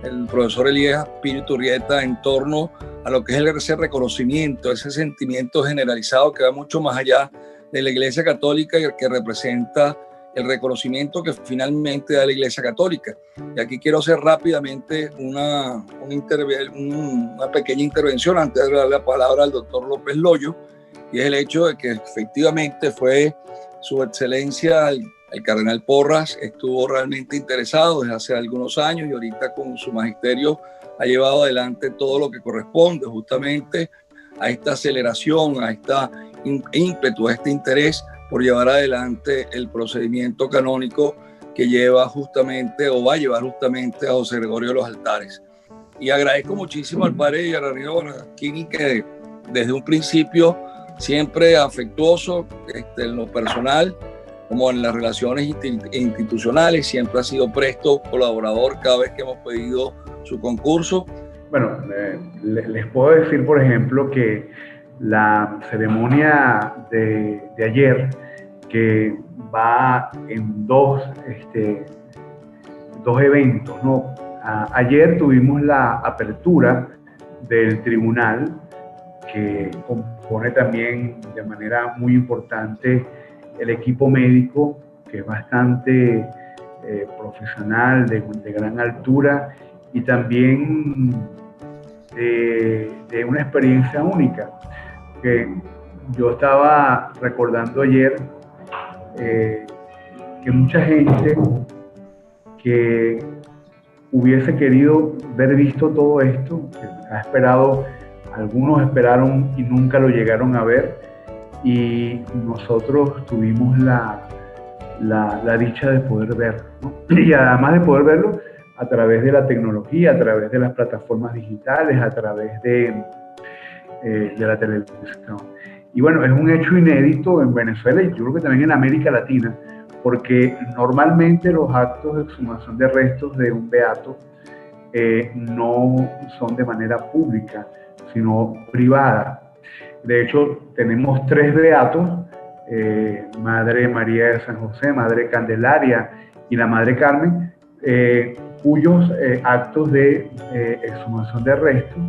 el profesor Elías Iturrieta en torno a lo que es ese reconocimiento, ese sentimiento generalizado que va mucho más allá de la Iglesia Católica y que representa el reconocimiento que finalmente da la Iglesia Católica. Y aquí quiero hacer rápidamente una pequeña intervención antes de dar la palabra al doctor López Loyo, y es el hecho de que efectivamente fue su excelencia el cardenal Porras, estuvo realmente interesado desde hace algunos años, y ahorita con su magisterio ha llevado adelante todo lo que corresponde justamente a esta aceleración, a este ímpetu, a este interés por llevar adelante el procedimiento canónico que lleva justamente, o va a llevar justamente, a José Gregorio de los altares. Y agradezco muchísimo al padre Yararino Barraquini, que desde un principio siempre afectuoso, en lo personal como en las relaciones institucionales, siempre ha sido presto colaborador cada vez que hemos pedido su concurso. Bueno, les puedo decir, por ejemplo, que la ceremonia de ayer, que va en dos eventos, ¿no? Ayer tuvimos la apertura del tribunal, que compone también de manera muy importante el equipo médico, que es bastante profesional, de gran altura, y también de una experiencia única. Que yo estaba recordando ayer que mucha gente que hubiese querido ver visto todo esto, que ha esperado, algunos esperaron y nunca lo llegaron a ver, y nosotros tuvimos la dicha de poder verlo, ¿no? Y además de poder verlo a través de la tecnología, a través de las plataformas digitales, a través de la televisión. Y bueno, es un hecho inédito en Venezuela, y yo creo que también en América Latina, porque normalmente los actos de exhumación de restos de un beato no son de manera pública, sino privada. De hecho, tenemos 3 beatos, Madre María de San José, Madre Candelaria y la Madre Carmen, cuyos actos de exhumación de restos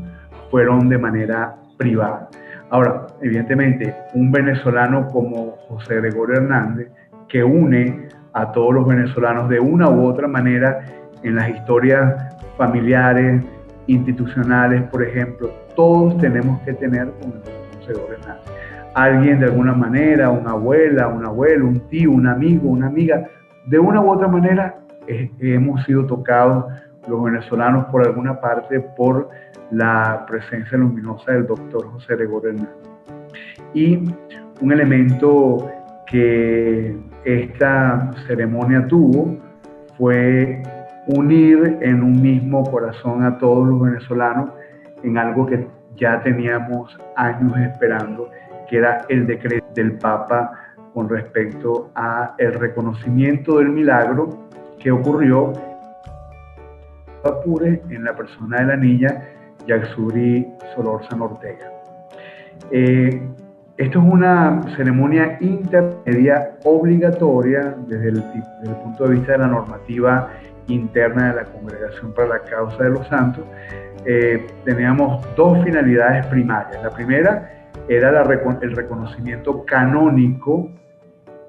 fueron de manera privada. Ahora, evidentemente, un venezolano como José Gregorio Hernández, que une a todos los venezolanos de una u otra manera en las historias familiares, institucionales, por ejemplo, todos tenemos que tener con el doctor José Gregorio Hernández. Alguien de alguna manera, una abuela, un abuelo, un tío, un amigo, una amiga, de una u otra manera hemos sido tocados los venezolanos por alguna parte por la presencia luminosa del doctor José Gregorio Hernández. Y un elemento que esta ceremonia tuvo fue unir en un mismo corazón a todos los venezolanos en algo que ya teníamos años esperando, que era el decreto del Papa con respecto a el reconocimiento del milagro que ocurrió en Apure en la persona de la niña Yaxuri Solórzano Ortega. Esto es una ceremonia intermedia obligatoria desde el punto de vista de la normativa interna de la Congregación para la Causa de los Santos. Teníamos dos finalidades primarias. La primera era el reconocimiento canónico,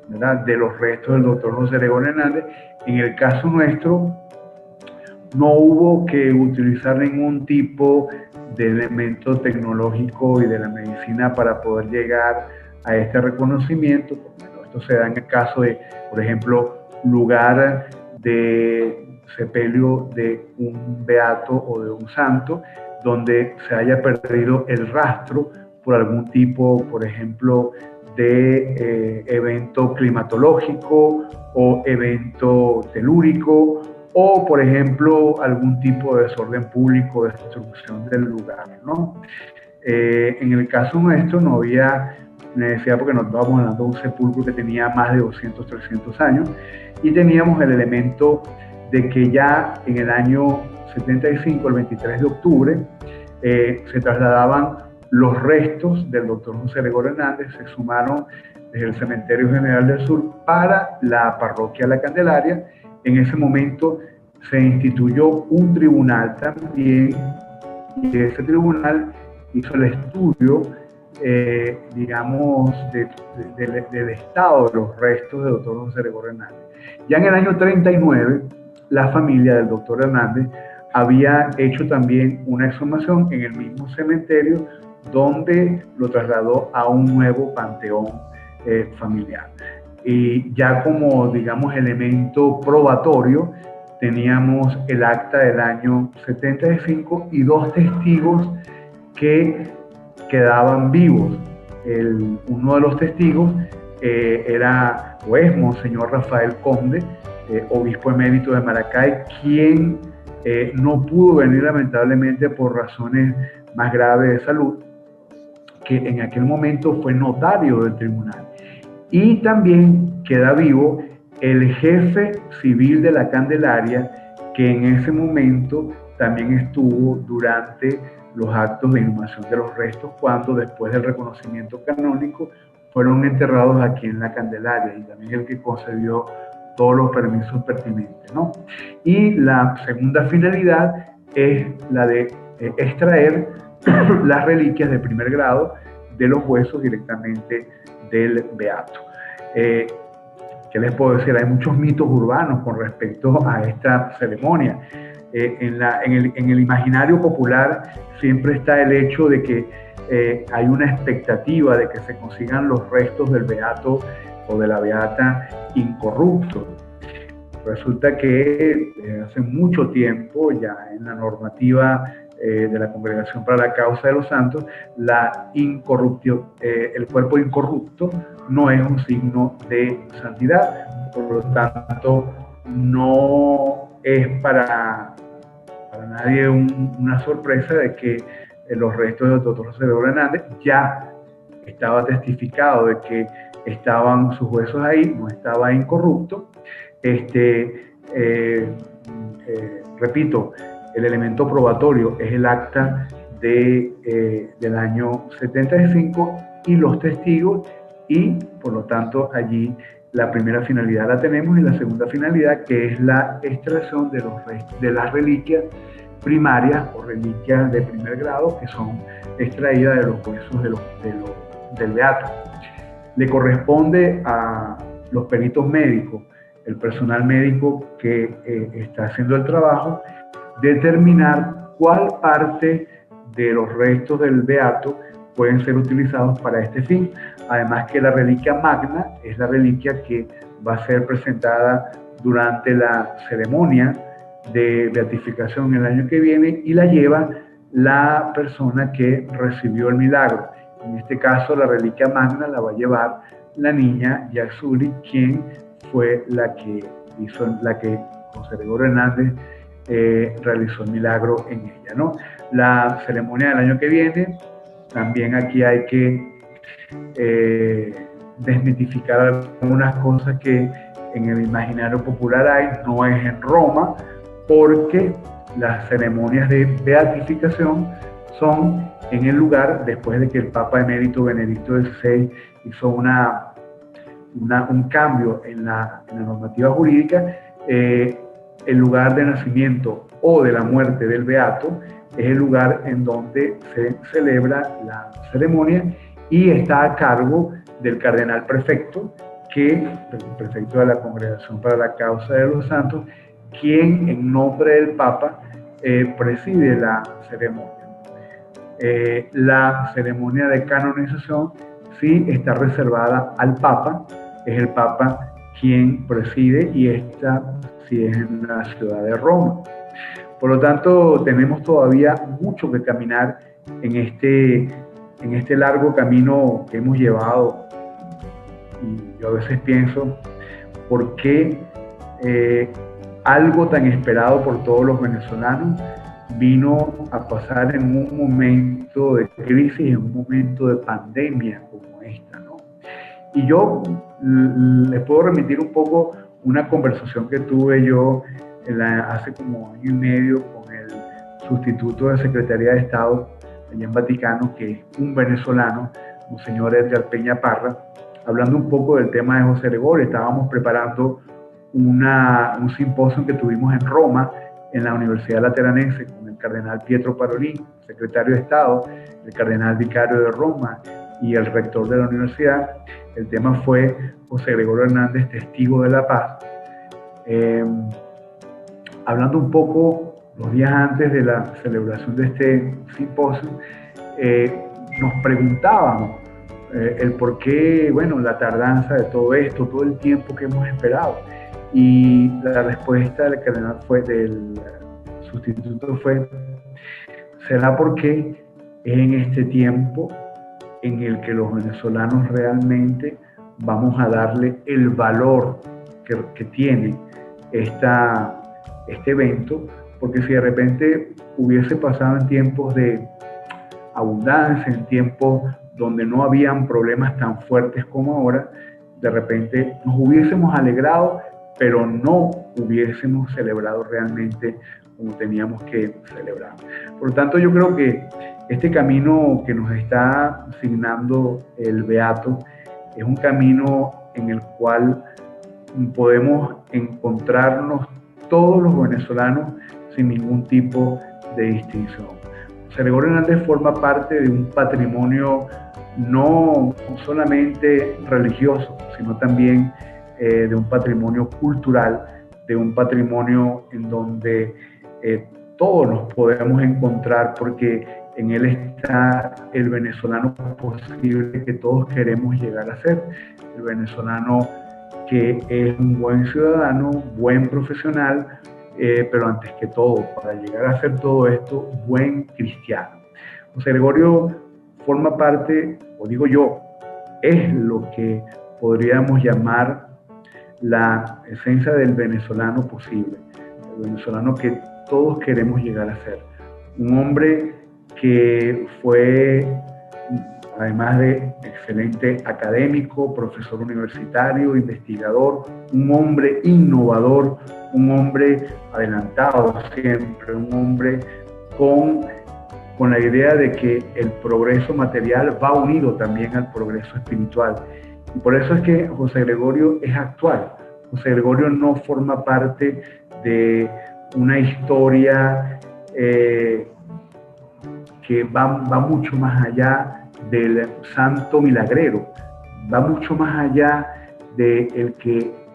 ¿verdad?, de los restos del doctor José Gregorio Hernández. En el caso nuestro, no hubo que utilizar ningún tipo de elemento tecnológico y de la medicina para poder llegar a este reconocimiento. Bueno, esto se da en el caso de, por ejemplo, lugar de sepelio de un beato o de un santo, donde se haya perdido el rastro por algún tipo, por ejemplo, de evento climatológico o evento telúrico, o, por ejemplo, algún tipo de desorden público, de destrucción del lugar, ¿no? En el caso nuestro no había necesidad porque nos estábamos hablando de un sepulcro que tenía más de 200, 300 años, y teníamos el elemento de que ya en el año 75, el 23 de octubre, se trasladaban los restos del doctor José Gregorio Hernández, se exhumaron desde el Cementerio General del Sur para la parroquia La Candelaria. En ese momento se instituyó un tribunal también, y ese tribunal hizo el estudio, digamos, del estado de los restos del doctor José Gregorio Hernández. Ya en el año 39, la familia del doctor Hernández había hecho también una exhumación en el mismo cementerio, donde lo trasladó a un nuevo panteón familiar. Y ya como, digamos, elemento probatorio, teníamos el acta del año 75 y dos testigos que quedaban vivos. Uno de los testigos era o es Monseñor Rafael Conde, obispo emérito de Maracay, quien no pudo venir lamentablemente por razones más graves de salud, que en aquel momento fue notario del tribunal. Y también queda vivo el jefe civil de la Candelaria, que en ese momento también estuvo durante los actos de inhumación de los restos, cuando después del reconocimiento canónico fueron enterrados aquí en la Candelaria, y también el que concedió todos los permisos pertinentes, ¿no? Y la segunda finalidad es la de extraer las reliquias de primer grado de los huesos directamente del beato. ¿Qué les puedo decir? Hay muchos mitos urbanos con respecto a esta ceremonia. En el imaginario popular siempre está el hecho de que hay una expectativa de que se consigan los restos del beato o de la beata incorruptos. Resulta que desde hace mucho tiempo, ya en la normativa de la Congregación para la Causa de los Santos, el cuerpo incorrupto no es un signo de santidad. Por lo tanto, no es para nadie una sorpresa de que los restos del doctor José Gregorio Hernández ya estaba testificado de que estaban sus huesos ahí, no estaba incorrupto. Repito, el elemento probatorio es el acta del año 75 y los testigos, y por lo tanto allí La primera finalidad la tenemos, y la segunda finalidad, que es la extracción de las reliquias primarias o reliquias de primer grado, que son extraídas de los huesos del beato. Le corresponde a los peritos médicos, el personal médico que está haciendo el trabajo, determinar cuál parte de los restos del beato pueden ser utilizados para este fin. Además que la reliquia magna es la reliquia que va a ser presentada durante la ceremonia de beatificación el año que viene, y la lleva la persona que recibió el milagro. En este caso, la reliquia magna la va a llevar la niña Yaxuli, quien fue la que José Gregorio Hernández realizó el milagro en ella, ¿no? La ceremonia del año que viene, también aquí hay que desmitificar algunas cosas que en el imaginario popular hay. No es en Roma, porque las ceremonias de beatificación son en el lugar, después de que el Papa Emérito Benedicto XVI hizo un cambio en la normativa jurídica. El lugar de nacimiento o de la muerte del beato es el lugar en donde se celebra la ceremonia, y está a cargo del cardenal prefecto, el prefecto de la Congregación para la Causa de los Santos, quien en nombre del Papa preside la ceremonia. La ceremonia de canonización sí está reservada al Papa, es el Papa quien preside, y esta sí es en la ciudad de Roma. Por lo tanto, tenemos todavía mucho que caminar en este largo camino que hemos llevado. Y yo a veces pienso, ¿por qué algo tan esperado por todos los venezolanos vino a pasar en un momento de crisis, en un momento de pandemia como esta, ¿no? Y yo les puedo remitir un poco una conversación que tuve yo hace como año y medio con el sustituto de Secretaría de Estado allá en Vaticano, que es un venezolano, Monseñor Edgar Peña Parra, hablando un poco del tema de José Gregorio. Estábamos preparando un simposio que tuvimos en Roma, en la Universidad Lateranense, con el cardenal Pietro Parolin, secretario de Estado, el cardenal vicario de Roma y el rector de la universidad. El tema fue José Gregorio Hernández, testigo de la paz. Hablando un poco los días antes de la celebración de este simposio, nos preguntábamos el por qué, bueno, la tardanza de todo esto, todo el tiempo que hemos esperado. Y la respuesta del cardenal del sustituto fue: ¿será porque es en este tiempo en el que los venezolanos realmente vamos a darle el valor que tiene este evento? Porque si de repente hubiese pasado en tiempos de abundancia, en tiempos donde no habían problemas tan fuertes como ahora, de repente nos hubiésemos alegrado, pero no hubiésemos celebrado realmente como teníamos que celebrar. Por lo tanto, yo creo que este camino que nos está asignando el Beato es un camino en el cual podemos encontrarnos todos los venezolanos sin ningún tipo de distinción. José Gregorio Hernández forma parte de un patrimonio no solamente religioso, sino también de un patrimonio cultural, de un patrimonio en donde todos nos podemos encontrar, porque en él está el venezolano posible que todos queremos llegar a ser, el venezolano que es un buen ciudadano, buen profesional, pero antes que todo, para llegar a ser todo esto, buen cristiano. José Gregorio forma parte, o digo yo, es lo que podríamos llamar la esencia del venezolano posible, el venezolano que todos queremos llegar a ser. Un hombre que fue, además de excelente académico, profesor universitario, investigador, un hombre innovador, un hombre adelantado siempre, un hombre con la idea de que el progreso material va unido también al progreso espiritual, Y por eso es que José Gregorio es actual. José Gregorio no forma parte de una historia que va mucho más allá del santo milagrero, va mucho más allá de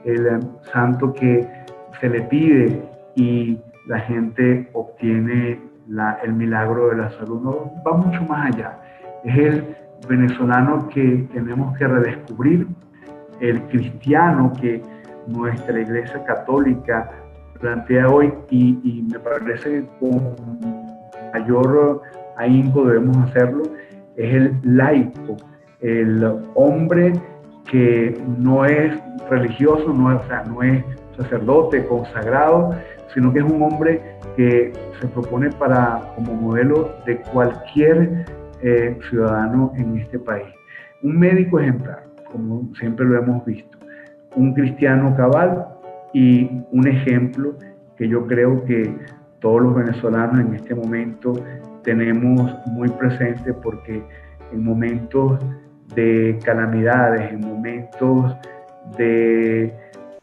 el santo que se le pide y la gente obtiene el milagro de la salud. No, va mucho más allá. Es el venezolano que tenemos que redescubrir, el cristiano que nuestra Iglesia Católica plantea hoy, y me parece que con mayor ahínco debemos hacerlo, es el laico, el hombre que no es religioso, no es sacerdote consagrado, sino que es un hombre que se propone como modelo de cualquier ciudadano en este país. Un médico ejemplar, como siempre lo hemos visto, un cristiano cabal y un ejemplo que yo creo que todos los venezolanos en este momento tenemos muy presente, porque en momentos de calamidades, en momentos de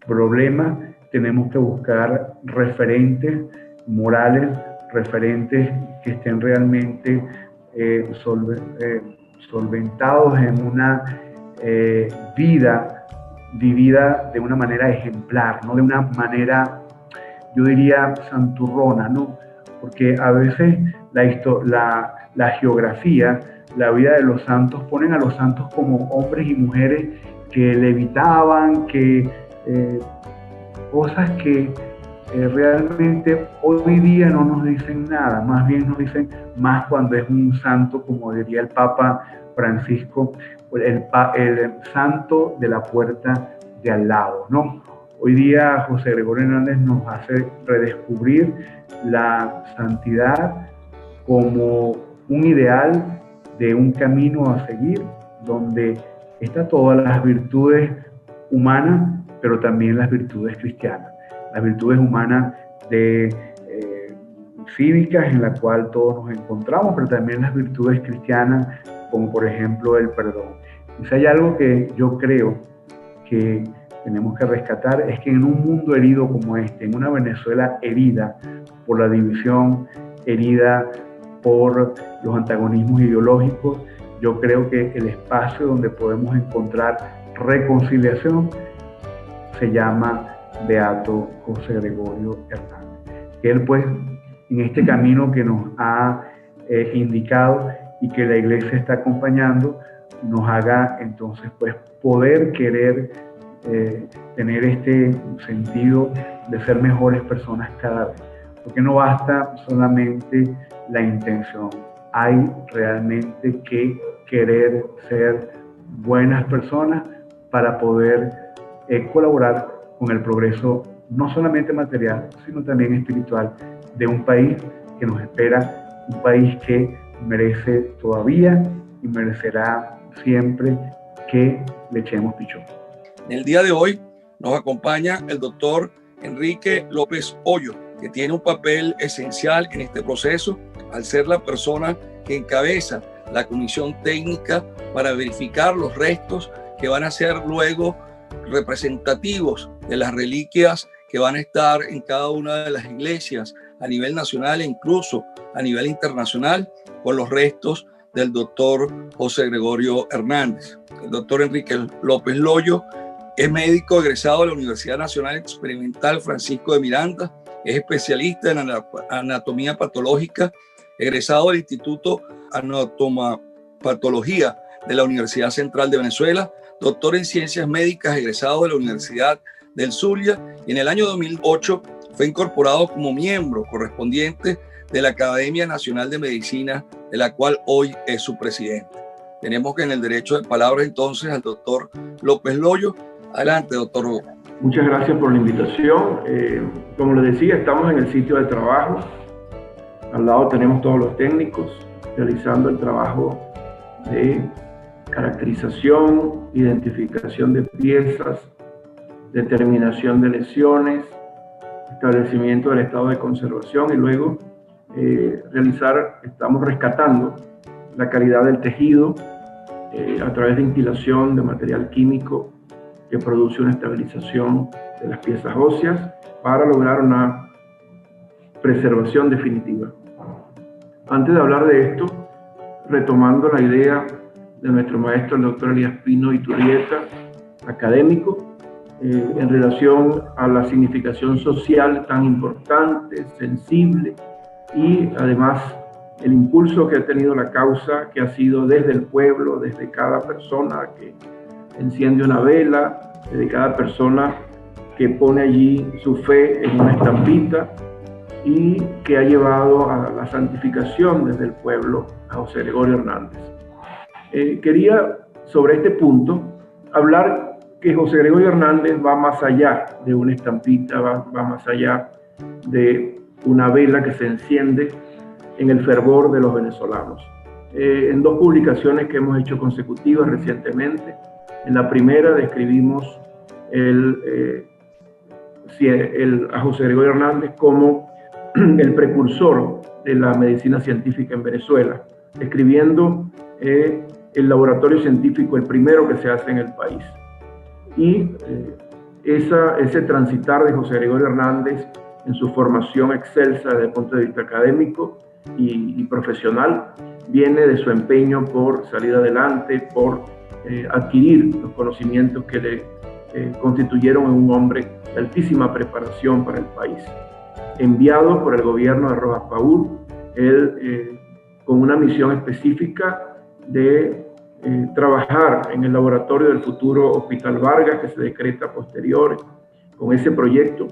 problemas, tenemos que buscar referentes morales, referentes que estén realmente solventados en una vida vivida de una manera ejemplar, no de una manera, yo diría, santurrona, ¿no? Porque a veces la geografía, la vida de los santos, ponen a los santos como hombres y mujeres que levitaban, cosas que realmente hoy día no nos dicen nada, más bien nos dicen más cuando es un santo, como diría el Papa Francisco, el santo de la puerta de al lado, ¿no? Hoy día José Gregorio Hernández nos hace redescubrir la santidad como un ideal de un camino a seguir, donde están todas las virtudes humanas, pero también las virtudes cristianas. Las virtudes humanas cívicas, en la cual todos nos encontramos, pero también las virtudes cristianas, como por ejemplo el perdón. Y si hay algo que yo creo que tenemos que rescatar, es que en un mundo herido como este, en una Venezuela herida por la división, herida por los antagonismos ideológicos, yo creo que el espacio donde podemos encontrar reconciliación se llama Beato José Gregorio Hernández. Que él, pues, en este camino que nos ha indicado y que la Iglesia está acompañando, nos haga entonces, pues, poder querer tener este sentido de ser mejores personas cada vez. Porque no basta solamente la intención, hay realmente que querer ser buenas personas para poder colaborar con el progreso, no solamente material, sino también espiritual, de un país que nos espera, un país que merece todavía y merecerá siempre que le echemos pichón. En el día de hoy nos acompaña el doctor Enrique López Hoyo, que tiene un papel esencial en este proceso, al ser la persona que encabeza la comisión técnica para verificar los restos que van a ser luego representativos de las reliquias que van a estar en cada una de las iglesias a nivel nacional e incluso a nivel internacional, con los restos del doctor José Gregorio Hernández. El doctor Enrique López Loyo es médico egresado de la Universidad Nacional Experimental Francisco de Miranda, es especialista en anatomía patológica, egresado del Instituto Anatomopatología de la Universidad Central de Venezuela, doctor en Ciencias Médicas, egresado de la Universidad del Zulia, y en el año 2008 fue incorporado como miembro correspondiente de la Academia Nacional de Medicina, de la cual hoy es su presidente. Tenemos que en el derecho de palabra entonces al doctor López Loyo. Adelante, doctor. Muchas gracias por la invitación. Como les decía, estamos en el sitio de trabajo. Al lado tenemos todos los técnicos realizando el trabajo de caracterización, identificación de piezas, determinación de lesiones, establecimiento del estado de conservación y luego estamos rescatando la calidad del tejido a través de instilación de material químico que produce una estabilización de las piezas óseas para lograr una preservación definitiva. Antes de hablar de esto, retomando la idea de nuestro maestro, el doctor Elías Pino Iturrieta, académico, en relación a la significación social tan importante, sensible, y además el impulso que ha tenido la causa, que ha sido desde el pueblo, desde cada persona que enciende una vela, desde cada persona que pone allí su fe en una estampita, y que ha llevado a la santificación desde el pueblo a José Gregorio Hernández. Quería sobre este punto hablar que José Gregorio Hernández va más allá de una estampita, va más allá de una vela que se enciende en el fervor de los venezolanos. En dos publicaciones que hemos hecho consecutivas recientemente, en la primera describimos a José Gregorio Hernández como el precursor de la medicina científica en Venezuela, describiendo el laboratorio científico, el primero que se hace en el país. Y ese transitar de José Gregorio Hernández en su formación excelsa desde el punto de vista académico y profesional viene de su empeño por salir adelante, por adquirir los conocimientos que le constituyeron en un hombre de altísima preparación para el país. Enviado por el gobierno de Rojas Paul, él con una misión específica de trabajar en el laboratorio del futuro Hospital Vargas, que se decreta posterior. Con ese proyecto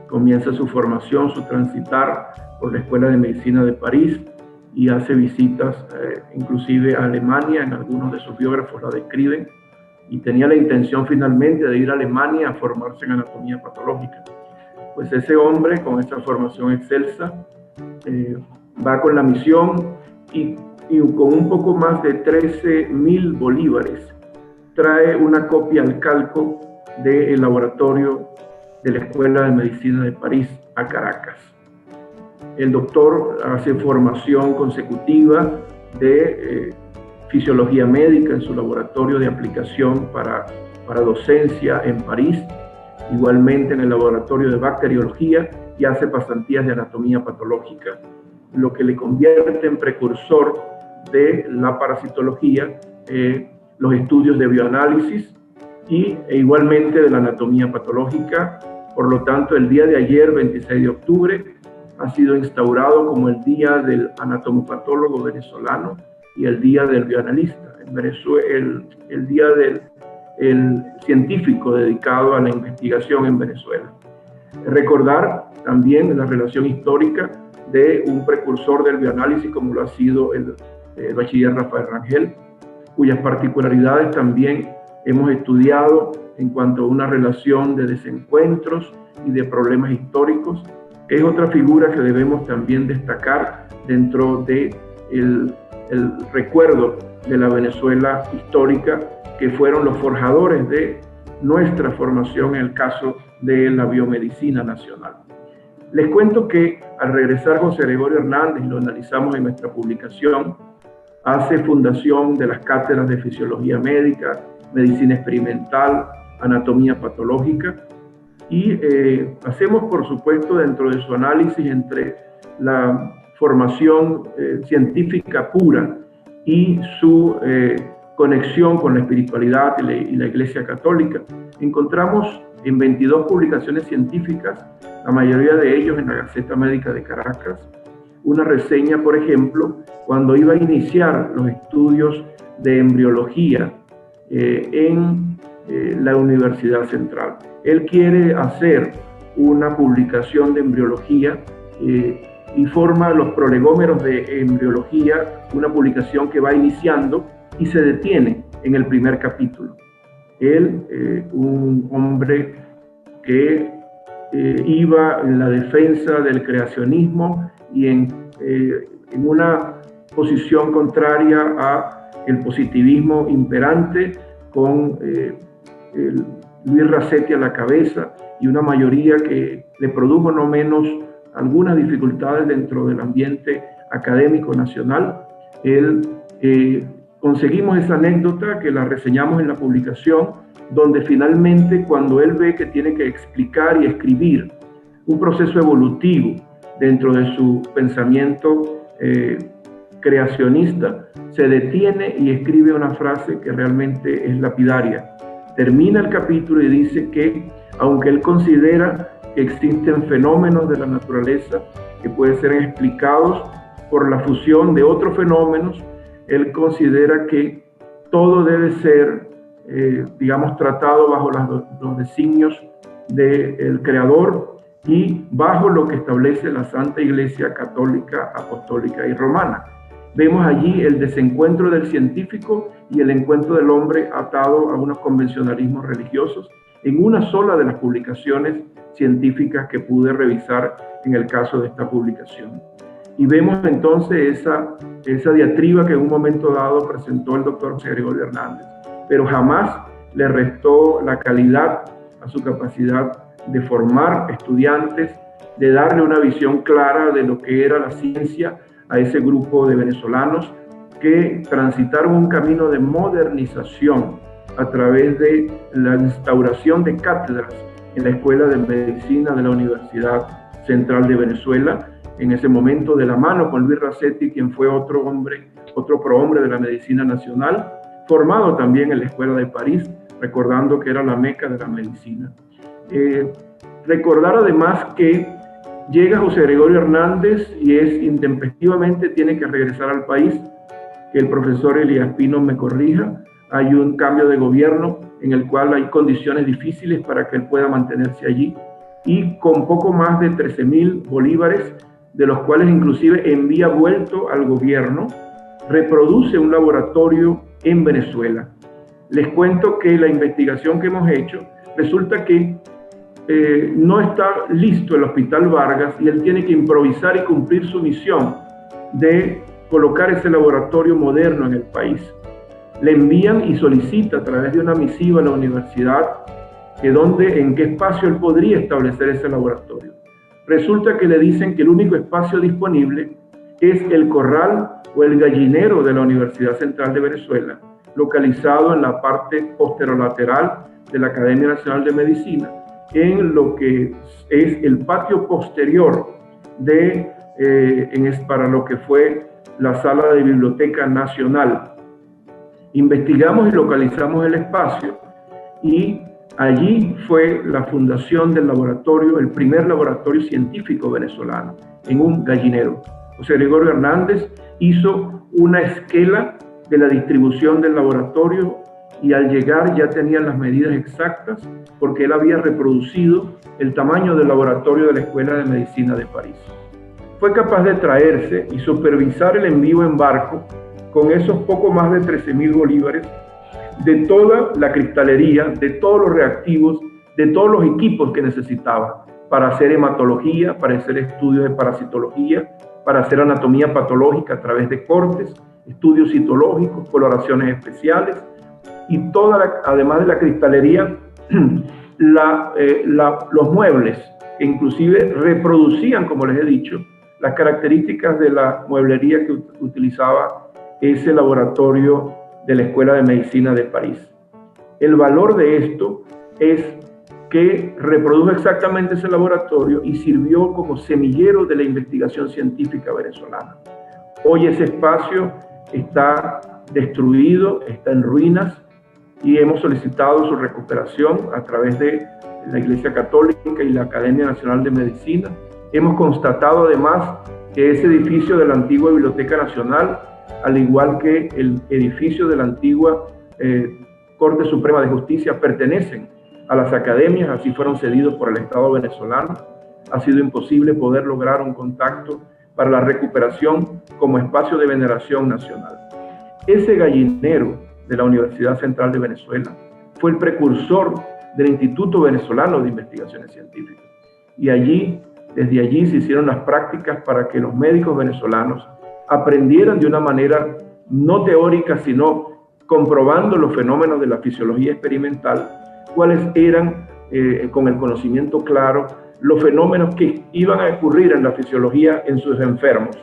comienza su formación, su transitar por la Escuela de Medicina de París, y hace visitas inclusive a Alemania. En algunos de sus biógrafos la describen, y tenía la intención finalmente de ir a Alemania a formarse en anatomía patológica. Pues ese hombre, con esa formación excelsa, va con la misión y con un poco más de 13.000 bolívares trae una copia al calco del laboratorio de la Escuela de Medicina de París a Caracas. El doctor hace formación consecutiva de fisiología médica en su laboratorio de aplicación para docencia en París, igualmente en el laboratorio de bacteriología, y hace pasantías de anatomía patológica, lo que le convierte en precursor de la parasitología, los estudios de bioanálisis e igualmente de la anatomía patológica. Por lo tanto, el día de ayer, 26 de octubre, ha sido instaurado como el Día del Anatomopatólogo Venezolano y el Día del Bioanalista. En Venezuela, el Día del científico dedicado a la investigación en Venezuela. Recordar también la relación histórica de un precursor del bioanálisis como lo ha sido el bachiller Rafael Rangel, cuyas particularidades también hemos estudiado en cuanto a una relación de desencuentros y de problemas históricos. Es otra figura que debemos también destacar dentro del recuerdo de la Venezuela histórica, que fueron los forjadores de nuestra formación en el caso de la biomedicina nacional. Les cuento que al regresar José Gregorio Hernández, y lo analizamos en nuestra publicación, hace fundación de las cátedras de fisiología médica, medicina experimental, anatomía patológica, y hacemos, por supuesto, dentro de su análisis entre la formación científica pura y su conexión con la espiritualidad y la Iglesia Católica, encontramos en 22 publicaciones científicas, la mayoría de ellos en la Gaceta Médica de Caracas, una reseña, por ejemplo, cuando iba a iniciar los estudios de embriología en la Universidad Central. Él quiere hacer una publicación de embriología y forma los prolegómeros de embriología, una publicación que va iniciando y se detiene en el primer capítulo. Él, un hombre que iba en la defensa del creacionismo y en una posición contraria a el positivismo imperante, con Luis Racetti a la cabeza y una mayoría que le produjo no menos algunas dificultades dentro del ambiente académico nacional. Él conseguimos esa anécdota que la reseñamos en la publicación, donde finalmente cuando él ve que tiene que explicar y escribir un proceso evolutivo dentro de su pensamiento creacionista, se detiene y escribe una frase que realmente es lapidaria. Termina el capítulo y dice que, aunque él considera que existen fenómenos de la naturaleza que pueden ser explicados por la fusión de otros fenómenos, él considera que todo debe ser, digamos, tratado bajo los designios del Creador y bajo lo que establece la Santa Iglesia Católica, Apostólica y Romana. Vemos allí el desencuentro del científico y el encuentro del hombre atado a unos convencionalismos religiosos en una sola de las publicaciones científicas que pude revisar en el caso de esta publicación. Y vemos entonces esa diatriba que en un momento dado presentó el doctor José Gregorio Hernández, pero jamás le restó la calidad a su capacidad de formar estudiantes, de darle una visión clara de lo que era la ciencia a ese grupo de venezolanos que transitaron un camino de modernización a través de la instauración de cátedras en la Escuela de Medicina de la Universidad Central de Venezuela, en ese momento de la mano con Luis Racetti, quien fue otro prohombre de la medicina nacional, formado también en la Escuela de París, recordando que era la meca de la medicina. Recordar además que llega José Gregorio Hernández y intempestivamente tiene que regresar al país, que el profesor Elías Pino me corrija, hay un cambio de gobierno en el cual hay condiciones difíciles para que él pueda mantenerse allí, y con poco más de 13.000 bolívares, de los cuales inclusive envía vuelto al gobierno, reproduce un laboratorio en Venezuela. Les cuento que la investigación que hemos hecho resulta que no está listo el Hospital Vargas y él tiene que improvisar y cumplir su misión de colocar ese laboratorio moderno en el país. Le envían y solicita a través de una misiva a la universidad en qué espacio él podría establecer ese laboratorio. Resulta que le dicen que el único espacio disponible es el corral o el gallinero de la Universidad Central de Venezuela, localizado en la parte posterolateral de la Academia Nacional de Medicina, en lo que es el patio posterior para lo que fue la sala de Biblioteca Nacional. Investigamos y localizamos el espacio y allí fue la fundación del laboratorio, el primer laboratorio científico venezolano, en un gallinero. José Gregorio Hernández hizo una esquela de la distribución del laboratorio y al llegar ya tenían las medidas exactas porque él había reproducido el tamaño del laboratorio de la Escuela de Medicina de París. Fue capaz de traerse y supervisar el envío en barco con esos poco más de 13.000 bolívares de toda la cristalería, de todos los reactivos, de todos los equipos que necesitaba para hacer hematología, para hacer estudios de parasitología, para hacer anatomía patológica a través de cortes, estudios citológicos, coloraciones especiales y además de la cristalería, los muebles que inclusive reproducían, como les he dicho, las características de la mueblería que utilizaba ese laboratorio de la Escuela de Medicina de París. El valor de esto es que reprodujo exactamente ese laboratorio y sirvió como semillero de la investigación científica venezolana. Hoy ese espacio está destruido, está en ruinas y hemos solicitado su recuperación a través de la Iglesia Católica y la Academia Nacional de Medicina. Hemos constatado además que ese edificio de la antigua Biblioteca Nacional, al igual que el edificio de la antigua Corte Suprema de Justicia, pertenecen a las academias, así fueron cedidos por el Estado venezolano. Ha sido imposible poder lograr un contacto para la recuperación como espacio de veneración nacional. Ese gallinero de la Universidad Central de Venezuela fue el precursor del Instituto Venezolano de Investigaciones Científicas. Y desde allí se hicieron las prácticas para que los médicos venezolanos aprendieran de una manera no teórica, sino comprobando los fenómenos de la fisiología experimental, cuáles eran, con el conocimiento claro, los fenómenos que iban a ocurrir en la fisiología en sus enfermos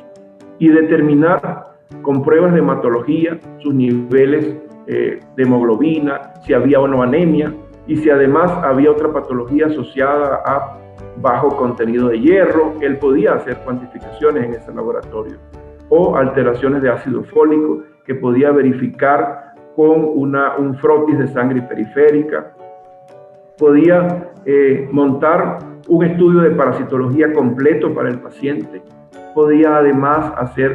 y determinar con pruebas de hematología, sus niveles de hemoglobina, si había o no anemia, y si además había otra patología asociada a bajo contenido de hierro. Él podía hacer cuantificaciones en ese laboratorio, o alteraciones de ácido fólico que podía verificar con un frotis de sangre periférica. Podía montar un estudio de parasitología completo para el paciente. Podía además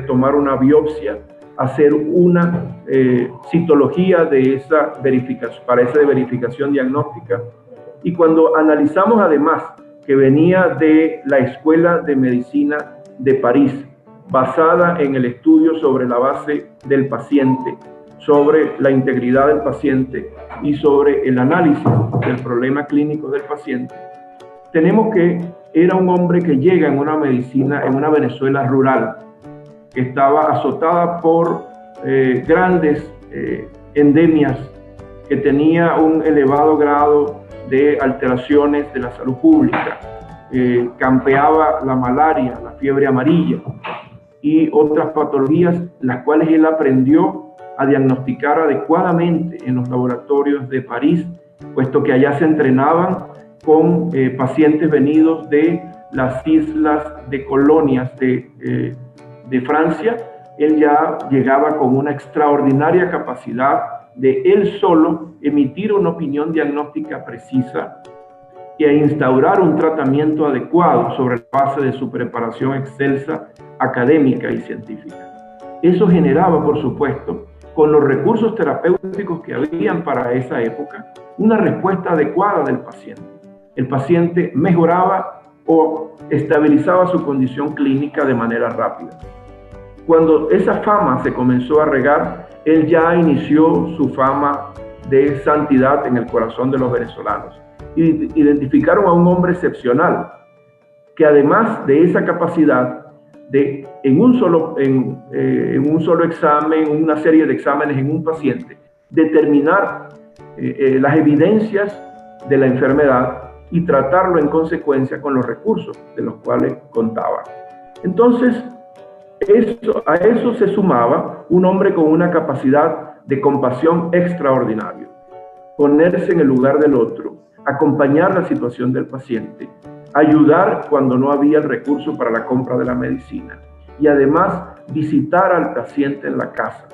tomar una biopsia, hacer una citología de esa verificación, para esa verificación diagnóstica. Y cuando analizamos además que venía de la Escuela de Medicina de París, basada en el estudio sobre la base del paciente, sobre la integridad del paciente y sobre el análisis del problema clínico del paciente, tenemos que era un hombre que llega en una medicina, en una Venezuela rural, que estaba azotada por grandes endemias, que tenía un elevado grado de alteraciones de la salud pública, campeaba la malaria, la fiebre amarilla y otras patologías, las cuales él aprendió a diagnosticar adecuadamente en los laboratorios de París, puesto que allá se entrenaban con pacientes venidos de las islas de colonias de Francia. Él ya llegaba con una extraordinaria capacidad de él solo emitir una opinión diagnóstica precisa y a instaurar un tratamiento adecuado sobre la base de su preparación excelsa académica y científica. Eso generaba, por supuesto, con los recursos terapéuticos que habían para esa época, una respuesta adecuada del paciente. El paciente mejoraba o estabilizaba su condición clínica de manera rápida. Cuando esa fama se comenzó a regar, él ya inició su fama de santidad en el corazón de los venezolanos. Identificaron a un hombre excepcional, que además de esa capacidad de en un solo examen, una serie de exámenes en un paciente, determinar las evidencias de la enfermedad y tratarlo en consecuencia con los recursos de los cuales contaba. Entonces, a eso se sumaba un hombre con una capacidad de compasión extraordinaria, ponerse en el lugar del otro, acompañar la situación del paciente, ayudar cuando no había el recurso para la compra de la medicina y además visitar al paciente en la casa,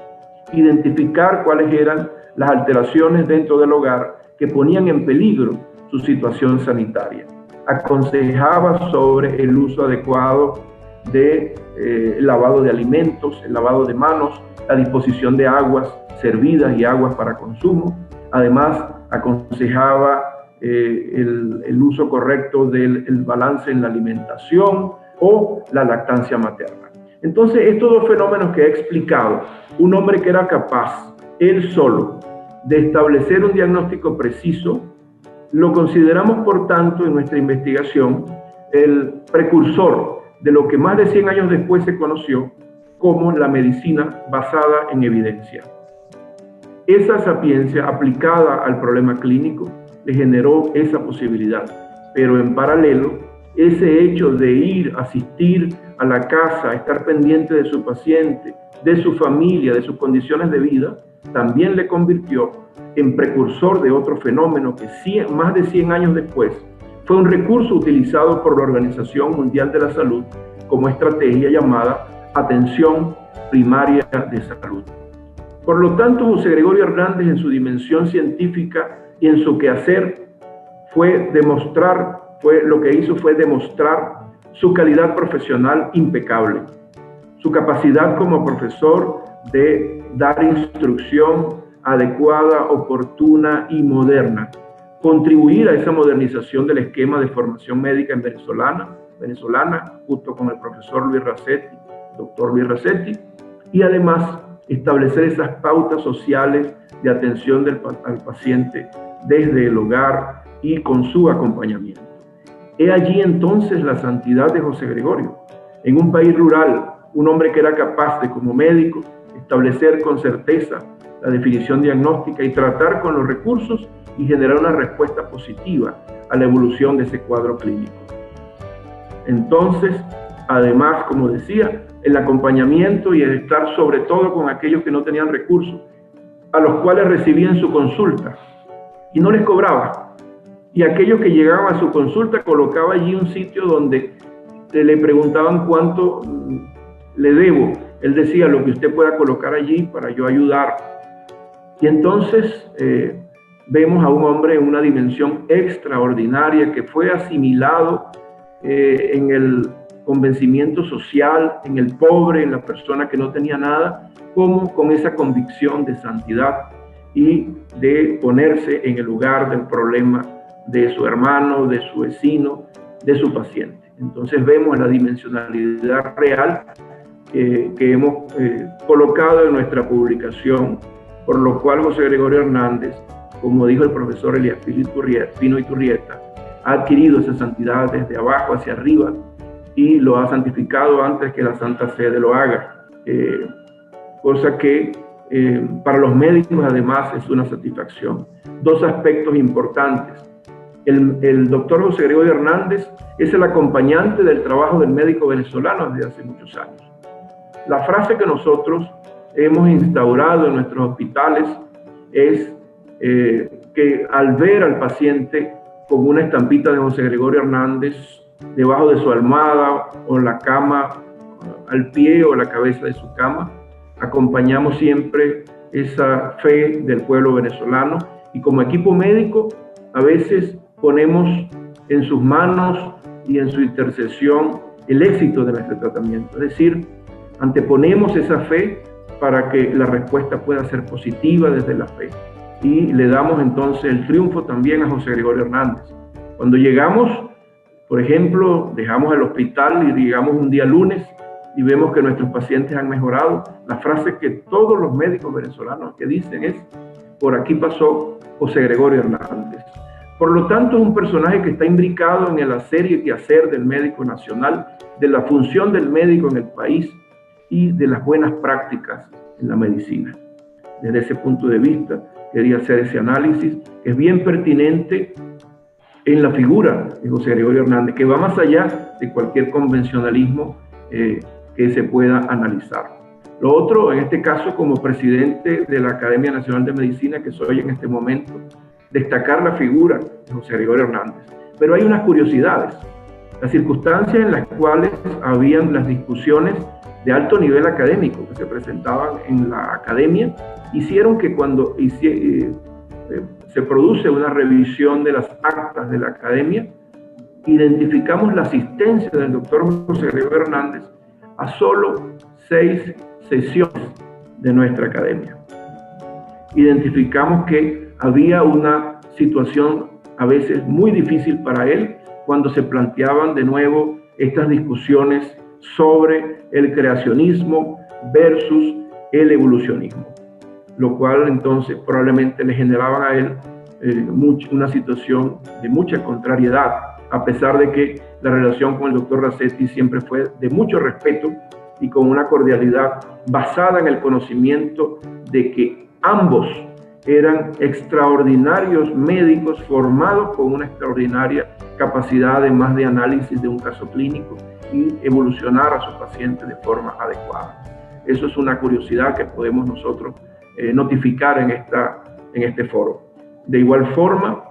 identificar cuáles eran las alteraciones dentro del hogar que ponían en peligro su situación sanitaria. Aconsejaba sobre el uso adecuado de lavado de alimentos, el lavado de manos, la disposición de aguas servidas y aguas para consumo. Además, aconsejaba el uso correcto del balance en la alimentación o la lactancia materna. Entonces, estos dos fenómenos que he explicado, un hombre que era capaz, él solo, de establecer un diagnóstico preciso, lo consideramos, por tanto, en nuestra investigación, el precursor de lo que más de 100 años después se conoció como la medicina basada en evidencia. Esa sapiencia aplicada al problema clínico le generó esa posibilidad, pero en paralelo, ese hecho de ir, asistir a la casa, estar pendiente de su paciente, de su familia, de sus condiciones de vida, también le convirtió en precursor de otro fenómeno que más de 100 años después fue un recurso utilizado por la Organización Mundial de la Salud como estrategia llamada atención primaria de salud. Por lo tanto, José Gregorio Hernández, en su dimensión científica y en su quehacer, lo que hizo fue demostrar su calidad profesional impecable, su capacidad como profesor de dar instrucción adecuada, oportuna y moderna, contribuir a esa modernización del esquema de formación médica en venezolana, junto con el profesor Luis Racetti, doctor Luis Racetti, y además establecer esas pautas sociales de atención al paciente desde el hogar y con su acompañamiento. He allí entonces la santidad de José Gregorio, en un país rural, un hombre que era capaz de, como médico, establecer con certeza la definición diagnóstica y tratar con los recursos y generar una respuesta positiva a la evolución de ese cuadro clínico. Entonces, además, como decía, el acompañamiento y el estar sobre todo con aquellos que no tenían recursos, a los cuales recibían su consulta y no les cobraba. Y aquellos que llegaban a su consulta colocaba allí un sitio donde le preguntaban cuánto le debo. Él decía, lo que usted pueda colocar allí para yo ayudar. Y entonces vemos a un hombre en una dimensión extraordinaria que fue asimilado en el convencimiento social, en el pobre, en la persona que no tenía nada, como con esa convicción de santidad y de ponerse en el lugar del problema de su hermano, de su vecino, de su paciente. Entonces vemos la dimensionalidad real que hemos colocado en nuestra publicación, por lo cual José Gregorio Hernández, como dijo el profesor Elías Pino Iturrieta, ha adquirido esa santidad desde abajo hacia arriba y lo ha santificado antes que la Santa Sede lo haga, cosa que para los médicos además es una satisfacción. Dos aspectos importantes. El doctor José Gregorio Hernández es el acompañante del trabajo del médico venezolano desde hace muchos años. La frase que nosotros hemos instaurado en nuestros hospitales es que al ver al paciente con una estampita de José Gregorio Hernández debajo de su almohada o en la cama, al pie o la cabeza de su cama, acompañamos siempre esa fe del pueblo venezolano y como equipo médico a veces ponemos en sus manos y en su intercesión el éxito de nuestro tratamiento. Es decir, anteponemos esa fe para que la respuesta pueda ser positiva desde la fe. Y le damos entonces el triunfo también a José Gregorio Hernández. Cuando llegamos, por ejemplo, dejamos el hospital y llegamos un día lunes y vemos que nuestros pacientes han mejorado, la frase que todos los médicos venezolanos que dicen es: por aquí pasó José Gregorio Hernández. Por lo tanto, es un personaje que está imbricado en el hacer y quehacer del médico nacional, de la función del médico en el país y de las buenas prácticas en la medicina. Desde ese punto de vista, quería hacer ese análisis, que es bien pertinente en la figura de José Gregorio Hernández, que va más allá de cualquier convencionalismo que se pueda analizar. Lo otro, en este caso, como presidente de la Academia Nacional de Medicina, que soy en este momento, destacar la figura de José Gregorio Hernández. Pero hay unas curiosidades. Las circunstancias en las cuales habían las discusiones de alto nivel académico que se presentaban en la academia, hicieron que cuando se produce una revisión de las actas de la academia, identificamos la asistencia del doctor José Gregorio Hernández a solo 6 sesiones de nuestra academia. Identificamos que había una situación a veces muy difícil para él cuando se planteaban de nuevo estas discusiones sobre el creacionismo versus el evolucionismo, lo cual entonces probablemente le generaban a él una situación de mucha contrariedad, a pesar de que la relación con el doctor Racetti siempre fue de mucho respeto y con una cordialidad basada en el conocimiento de que ambos eran extraordinarios médicos formados con una extraordinaria capacidad además de análisis de un caso clínico y evolucionar a su paciente de forma adecuada. Eso es una curiosidad que podemos nosotros notificar en este foro. De igual forma,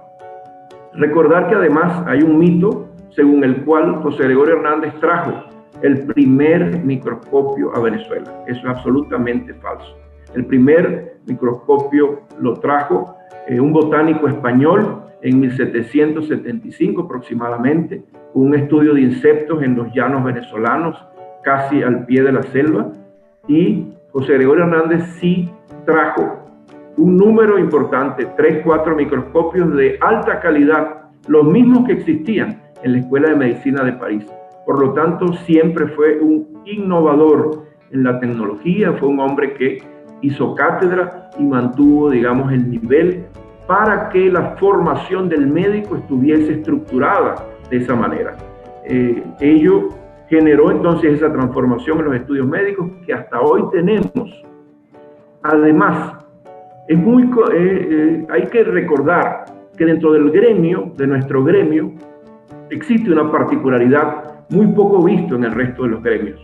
recordar que además hay un mito según el cual José Gregorio Hernández trajo el primer microscopio a Venezuela. Eso es absolutamente falso. El primer microscopio lo trajo un botánico español en 1775 aproximadamente, con un estudio de insectos en los llanos venezolanos, casi al pie de la selva, y José Gregorio Hernández sí trajo un número importante, 3-4 microscopios de alta calidad, los mismos que existían en la Escuela de Medicina de París. Por lo tanto, siempre fue un innovador en la tecnología, fue un hombre que hizo cátedra y mantuvo, digamos, el nivel para que la formación del médico estuviese estructurada de esa manera. Ello generó entonces esa transformación en los estudios médicos que hasta hoy tenemos. Además, hay que recordar que dentro del gremio, de nuestro gremio, existe una particularidad muy poco visto en el resto de los gremios.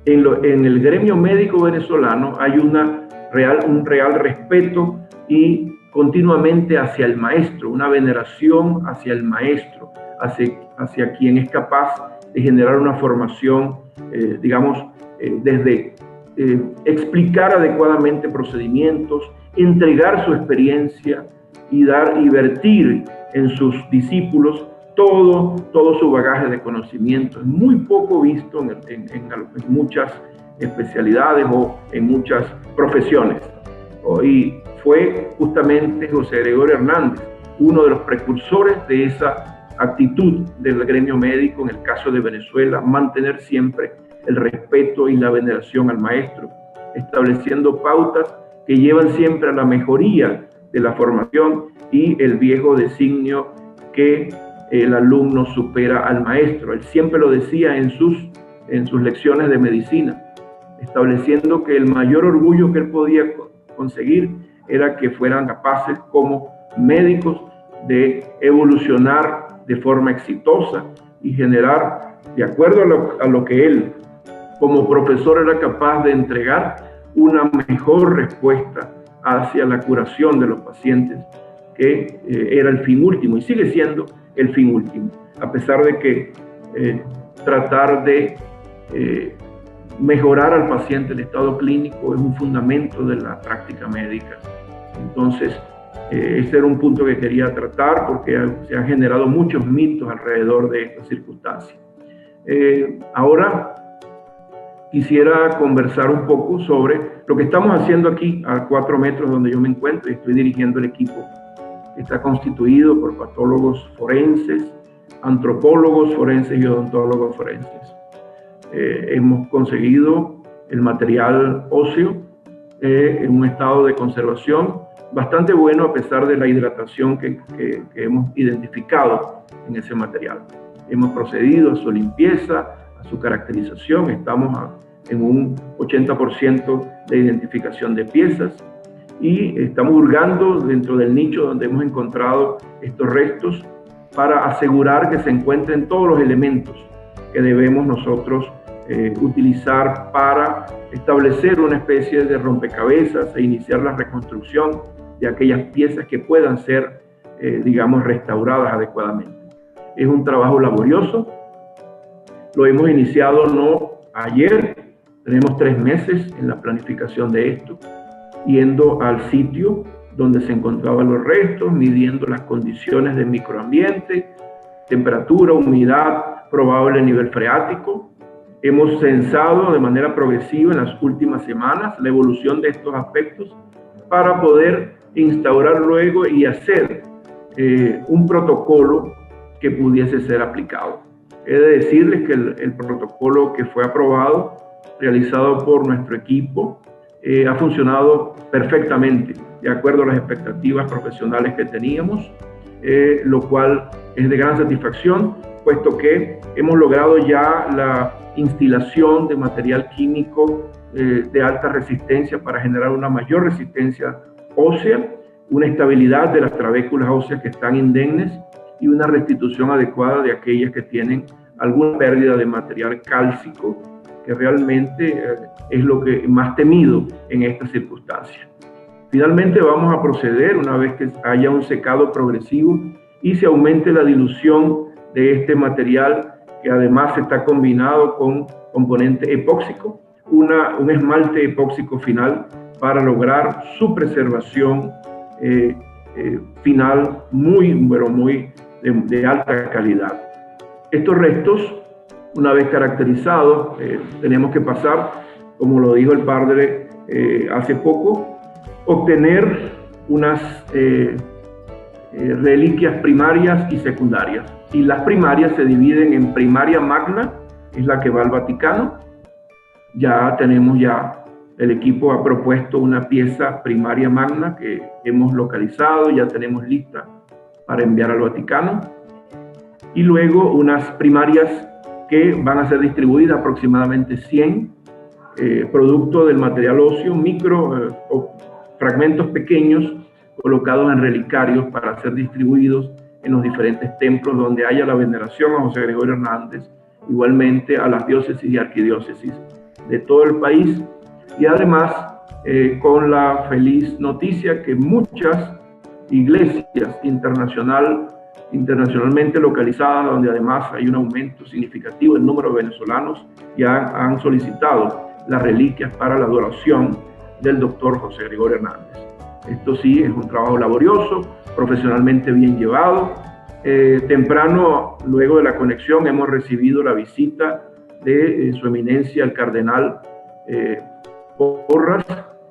en el gremio médico venezolano hay un real respeto y continuamente hacia el maestro, una veneración hacia el maestro, hacia quien es capaz de generar una formación, desde explicar adecuadamente procedimientos, entregar su experiencia y vertir en sus discípulos todo su bagaje de conocimiento. Es muy poco visto en muchas especialidades o en muchas profesiones. Y fue justamente José Gregorio Hernández uno de los precursores de esa actitud del gremio médico, en el caso de Venezuela, mantener siempre el respeto y la veneración al maestro, estableciendo pautas que llevan siempre a la mejoría de la formación y el viejo designio que el alumno supera al maestro. Él siempre lo decía en sus lecciones de medicina, estableciendo que el mayor orgullo que él podía conseguir era que fueran capaces como médicos de evolucionar de forma exitosa y generar, de acuerdo a lo que él como profesor era capaz de entregar, una mejor respuesta hacia la curación de los pacientes, que era el fin último y sigue siendo el fin último, a pesar de que tratar de mejorar al paciente el estado clínico es un fundamento de la práctica médica. Entonces, este era un punto que quería tratar porque se han generado muchos mitos alrededor de esta circunstancia. Ahora quisiera conversar un poco sobre lo que estamos haciendo aquí a 4 metros donde yo me encuentro y estoy dirigiendo el equipo. Está constituido por patólogos forenses, antropólogos forenses y odontólogos forenses. Hemos conseguido el material óseo en un estado de conservación bastante bueno a pesar de la hidratación que hemos identificado en ese material. Hemos procedido a su limpieza, a su caracterización, estamos en un 80% de identificación de piezas y estamos hurgando dentro del nicho donde hemos encontrado estos restos para asegurar que se encuentren todos los elementos que debemos nosotros utilizar para establecer una especie de rompecabezas e iniciar la reconstrucción de aquellas piezas que puedan ser, restauradas adecuadamente. Es un trabajo laborioso, lo hemos iniciado no ayer, tenemos 3 meses en la planificación de esto, yendo al sitio donde se encontraban los restos, midiendo las condiciones del microambiente, temperatura, humedad, probable nivel freático. Hemos censado de manera progresiva en las últimas semanas la evolución de estos aspectos para poder instaurar luego y hacer un protocolo que pudiese ser aplicado. He de decirles que el protocolo que fue aprobado, realizado por nuestro equipo, ha funcionado perfectamente, de acuerdo a las expectativas profesionales que teníamos, lo cual es de gran satisfacción, puesto que hemos logrado ya la instalación de material químico de alta resistencia para generar una mayor resistencia ósea, una estabilidad de las trabéculas óseas que están indemnes y una restitución adecuada de aquellas que tienen alguna pérdida de material cálcico, que realmente es lo que más temido en estas circunstancias. Finalmente vamos a proceder, una vez que haya un secado progresivo y se aumente la dilución de este material, que además está combinado con componente epóxico, un esmalte epóxico final para lograr su preservación final muy de alta calidad. Estos restos, una vez caracterizados, tenemos que pasar, como lo dijo el padre hace poco, obtener unas reliquias primarias y secundarias. Y las primarias se dividen en primaria magna, que es la que va al Vaticano. El equipo ha propuesto una pieza primaria magna que hemos localizado, ya tenemos lista para enviar al Vaticano. Y luego unas primarias que van a ser distribuidas, aproximadamente 100, producto del material óseo, fragmentos pequeños colocados en relicarios para ser distribuidos en los diferentes templos donde haya la veneración a José Gregorio Hernández, igualmente a las diócesis y arquidiócesis de todo el país, y además con la feliz noticia que muchas iglesias internacionalmente localizadas, donde además hay un aumento significativo del número de venezolanos, ya han solicitado las reliquias para la adoración del doctor José Gregorio Hernández. Esto sí es un trabajo laborioso, profesionalmente bien llevado. Temprano, luego de la conexión, hemos recibido la visita de su eminencia, el cardenal Porras,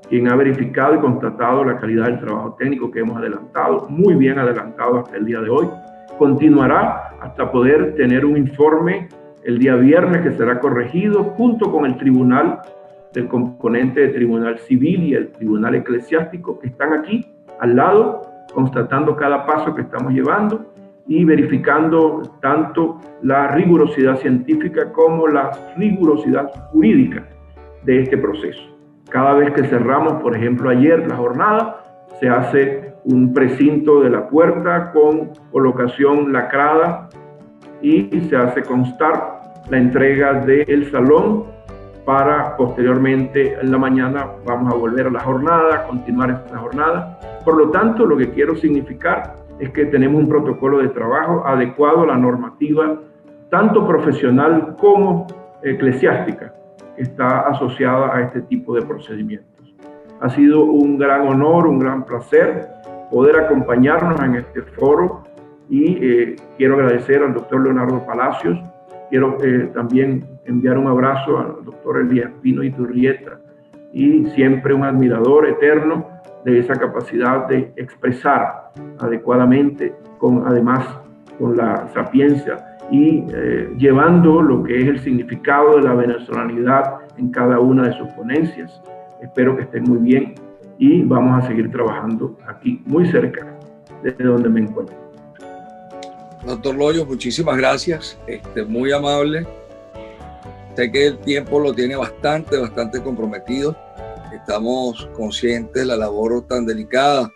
quien ha verificado y constatado la calidad del trabajo técnico que hemos adelantado, muy bien adelantado hasta el día de hoy. Continuará hasta poder tener un informe el día viernes que será corregido junto con el tribunal, del componente de tribunal civil y el tribunal eclesiástico, que están aquí al lado, constatando cada paso que estamos llevando y verificando tanto la rigurosidad científica como la rigurosidad jurídica de este proceso. Cada vez que cerramos, por ejemplo, ayer la jornada, se hace un precinto de la puerta con colocación lacrada y se hace constar la entrega del salón para posteriormente en la mañana vamos a volver a la jornada, continuar esta jornada. Por lo tanto, lo que quiero significar es que tenemos un protocolo de trabajo adecuado a la normativa, tanto profesional como eclesiástica, que está asociada a este tipo de procedimientos. Ha sido un gran honor, un gran placer poder acompañarnos en este foro y quiero agradecer al doctor Leonardo Palacios. Quiero también enviar un abrazo al doctor Elías Pino Iturrieta, y siempre un admirador eterno de esa capacidad de expresar adecuadamente, además con la sapiencia y llevando lo que es el significado de la venezolanidad en cada una de sus ponencias. Espero que estén muy bien y vamos a seguir trabajando aquí muy cerca de donde me encuentro. Doctor Loyo, muchísimas gracias, muy amable. Sé que el tiempo lo tiene bastante comprometido. Estamos conscientes de la labor tan delicada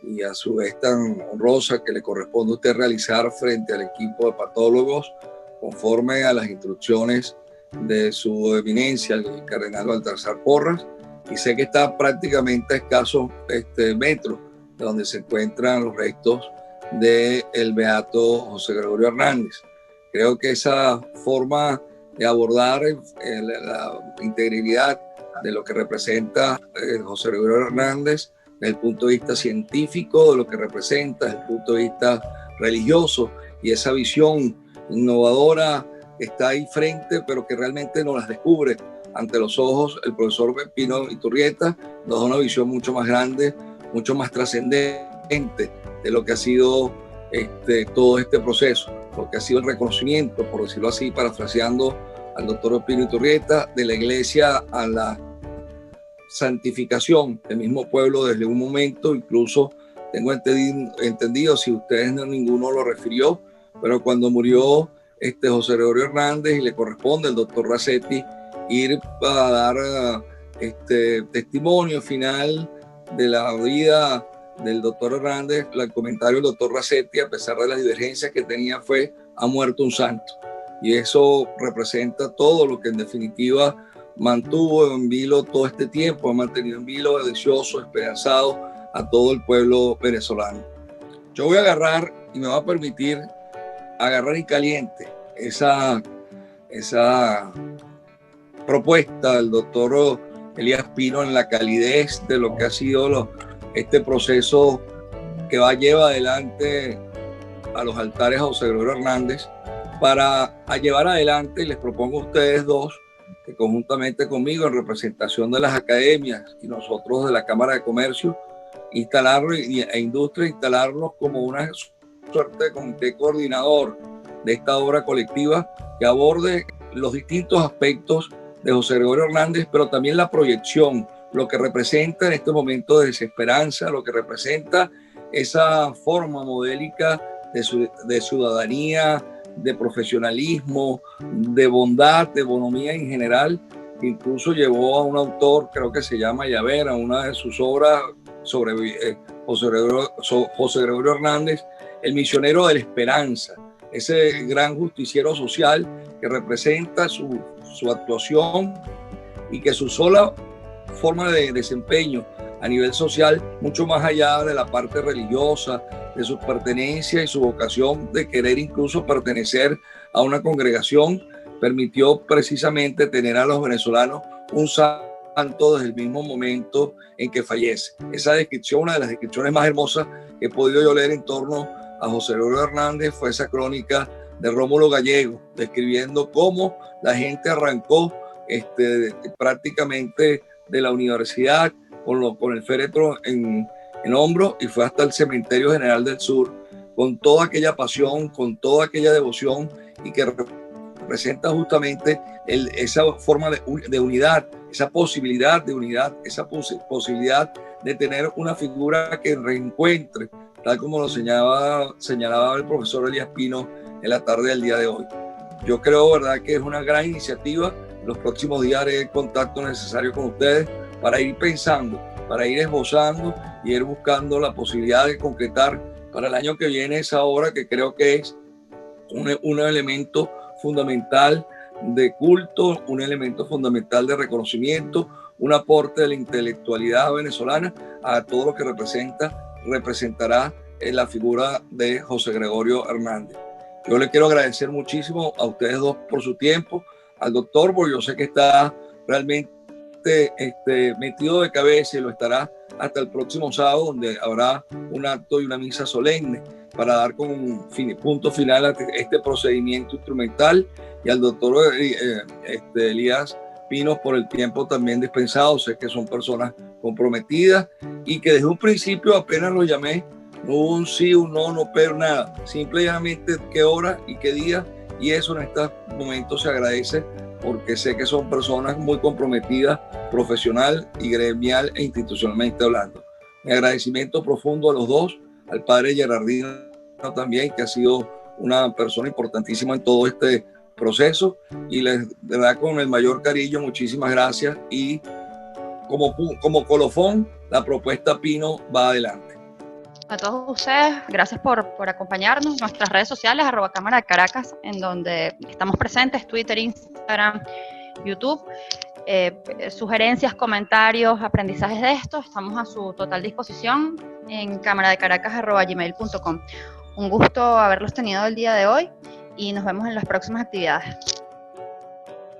y a su vez tan honrosa que le corresponde a usted realizar frente al equipo de patólogos conforme a las instrucciones de su eminencia, el cardenal Baltasar Porras, y sé que está prácticamente a escasos metros de donde se encuentran los restos del beato José Gregorio Hernández. Creo que esa forma de abordar la integridad de lo que representa José Gregorio Hernández desde el punto de vista científico, de lo que representa desde el punto de vista religioso, y esa visión innovadora que está ahí frente, pero que realmente no las descubre ante los ojos el profesor Pino Iturrieta, nos da una visión mucho más grande, mucho más trascendente de lo que ha sido todo este proceso, lo que ha sido el reconocimiento, por decirlo así, parafraseando al doctor Pino Iturrieta, de la iglesia a la santificación del mismo pueblo desde un momento. Incluso tengo entendido, si ustedes ninguno lo refirió, pero cuando murió José Gregorio Hernández y le corresponde al doctor Racetti ir a dar testimonio final de la vida del doctor Hernández, el comentario del doctor Racetti, a pesar de las divergencias que tenía, fue: ha muerto un santo. Y eso representa todo lo que en definitiva mantuvo en vilo todo este tiempo, ha mantenido en vilo, deseoso, esperanzado a todo el pueblo venezolano. Yo voy a agarrar, y me va a permitir agarrar en caliente esa propuesta del doctor Elías Pino en la calidez de lo que ha sido este proceso que lleva adelante a los altares a José Gregorio Hernández, para llevar adelante, y les propongo a ustedes dos que conjuntamente conmigo, en representación de las academias y nosotros de la Cámara de Comercio e Industria, instalarnos como una suerte de comité coordinador de esta obra colectiva que aborde los distintos aspectos de José Gregorio Hernández, pero también la proyección, lo que representa en este momento de desesperanza, lo que representa esa forma modélica de ciudadanía, de profesionalismo, de bondad, de bonomía en general, que incluso llevó a un autor, creo que se llama Yaver, a una de sus obras sobre José Gregorio Hernández, el misionero de la esperanza, ese gran justiciero social que representa su actuación y que su sola forma de desempeño a nivel social, mucho más allá de la parte religiosa, de su pertenencia y su vocación de querer incluso pertenecer a una congregación, permitió precisamente tener a los venezolanos un santo desde el mismo momento en que fallece. Esa descripción, una de las descripciones más hermosas que he podido yo leer en torno a José Gregorio Hernández, fue esa crónica de Rómulo Gallego, describiendo cómo la gente arrancó prácticamente de la universidad con el féretro en hombros y fue hasta el Cementerio General del Sur con toda aquella pasión, con toda aquella devoción, y que representa justamente esa forma de unidad, esa posibilidad de unidad, esa posibilidad de tener una figura que reencuentre, tal como lo señalaba el profesor Elías Pino en la tarde del día de hoy. Yo creo, verdad, que es una gran iniciativa. En los próximos días haré el contacto necesario con ustedes para ir pensando, para ir esbozando y ir buscando la posibilidad de concretar para el año que viene esa obra, que creo que es un elemento fundamental de culto, un elemento fundamental de reconocimiento, un aporte de la intelectualidad venezolana a todo lo que representará en la figura de José Gregorio Hernández. Yo le quiero agradecer muchísimo a ustedes dos por su tiempo, al doctor, porque yo sé que está realmente metido de cabeza y lo estará hasta el próximo sábado, donde habrá un acto y una misa solemne para dar con un punto final a este procedimiento instrumental, y al doctor Elías Pinos por el tiempo también dispensado. Sé que son personas comprometidas y que desde un principio apenas lo llamé, no hubo un sí, un no, pero nada, simplemente qué hora y qué día, y eso en estos momentos se agradece porque sé que son personas muy comprometidas profesional y gremial e institucionalmente hablando. Mi agradecimiento profundo a los dos, al padre Gerardino también, que ha sido una persona importantísima en todo este proceso, y les da con el mayor cariño muchísimas gracias, y como colofón la propuesta Pino va adelante. A todos ustedes, gracias por acompañarnos. Nuestras redes sociales, @Cámara de Caracas, en donde estamos presentes, Twitter, Instagram, YouTube. Sugerencias, comentarios, aprendizajes de esto, estamos a su total disposición en cámaradecaracas@gmail.com. Un gusto haberlos tenido el día de hoy y nos vemos en las próximas actividades.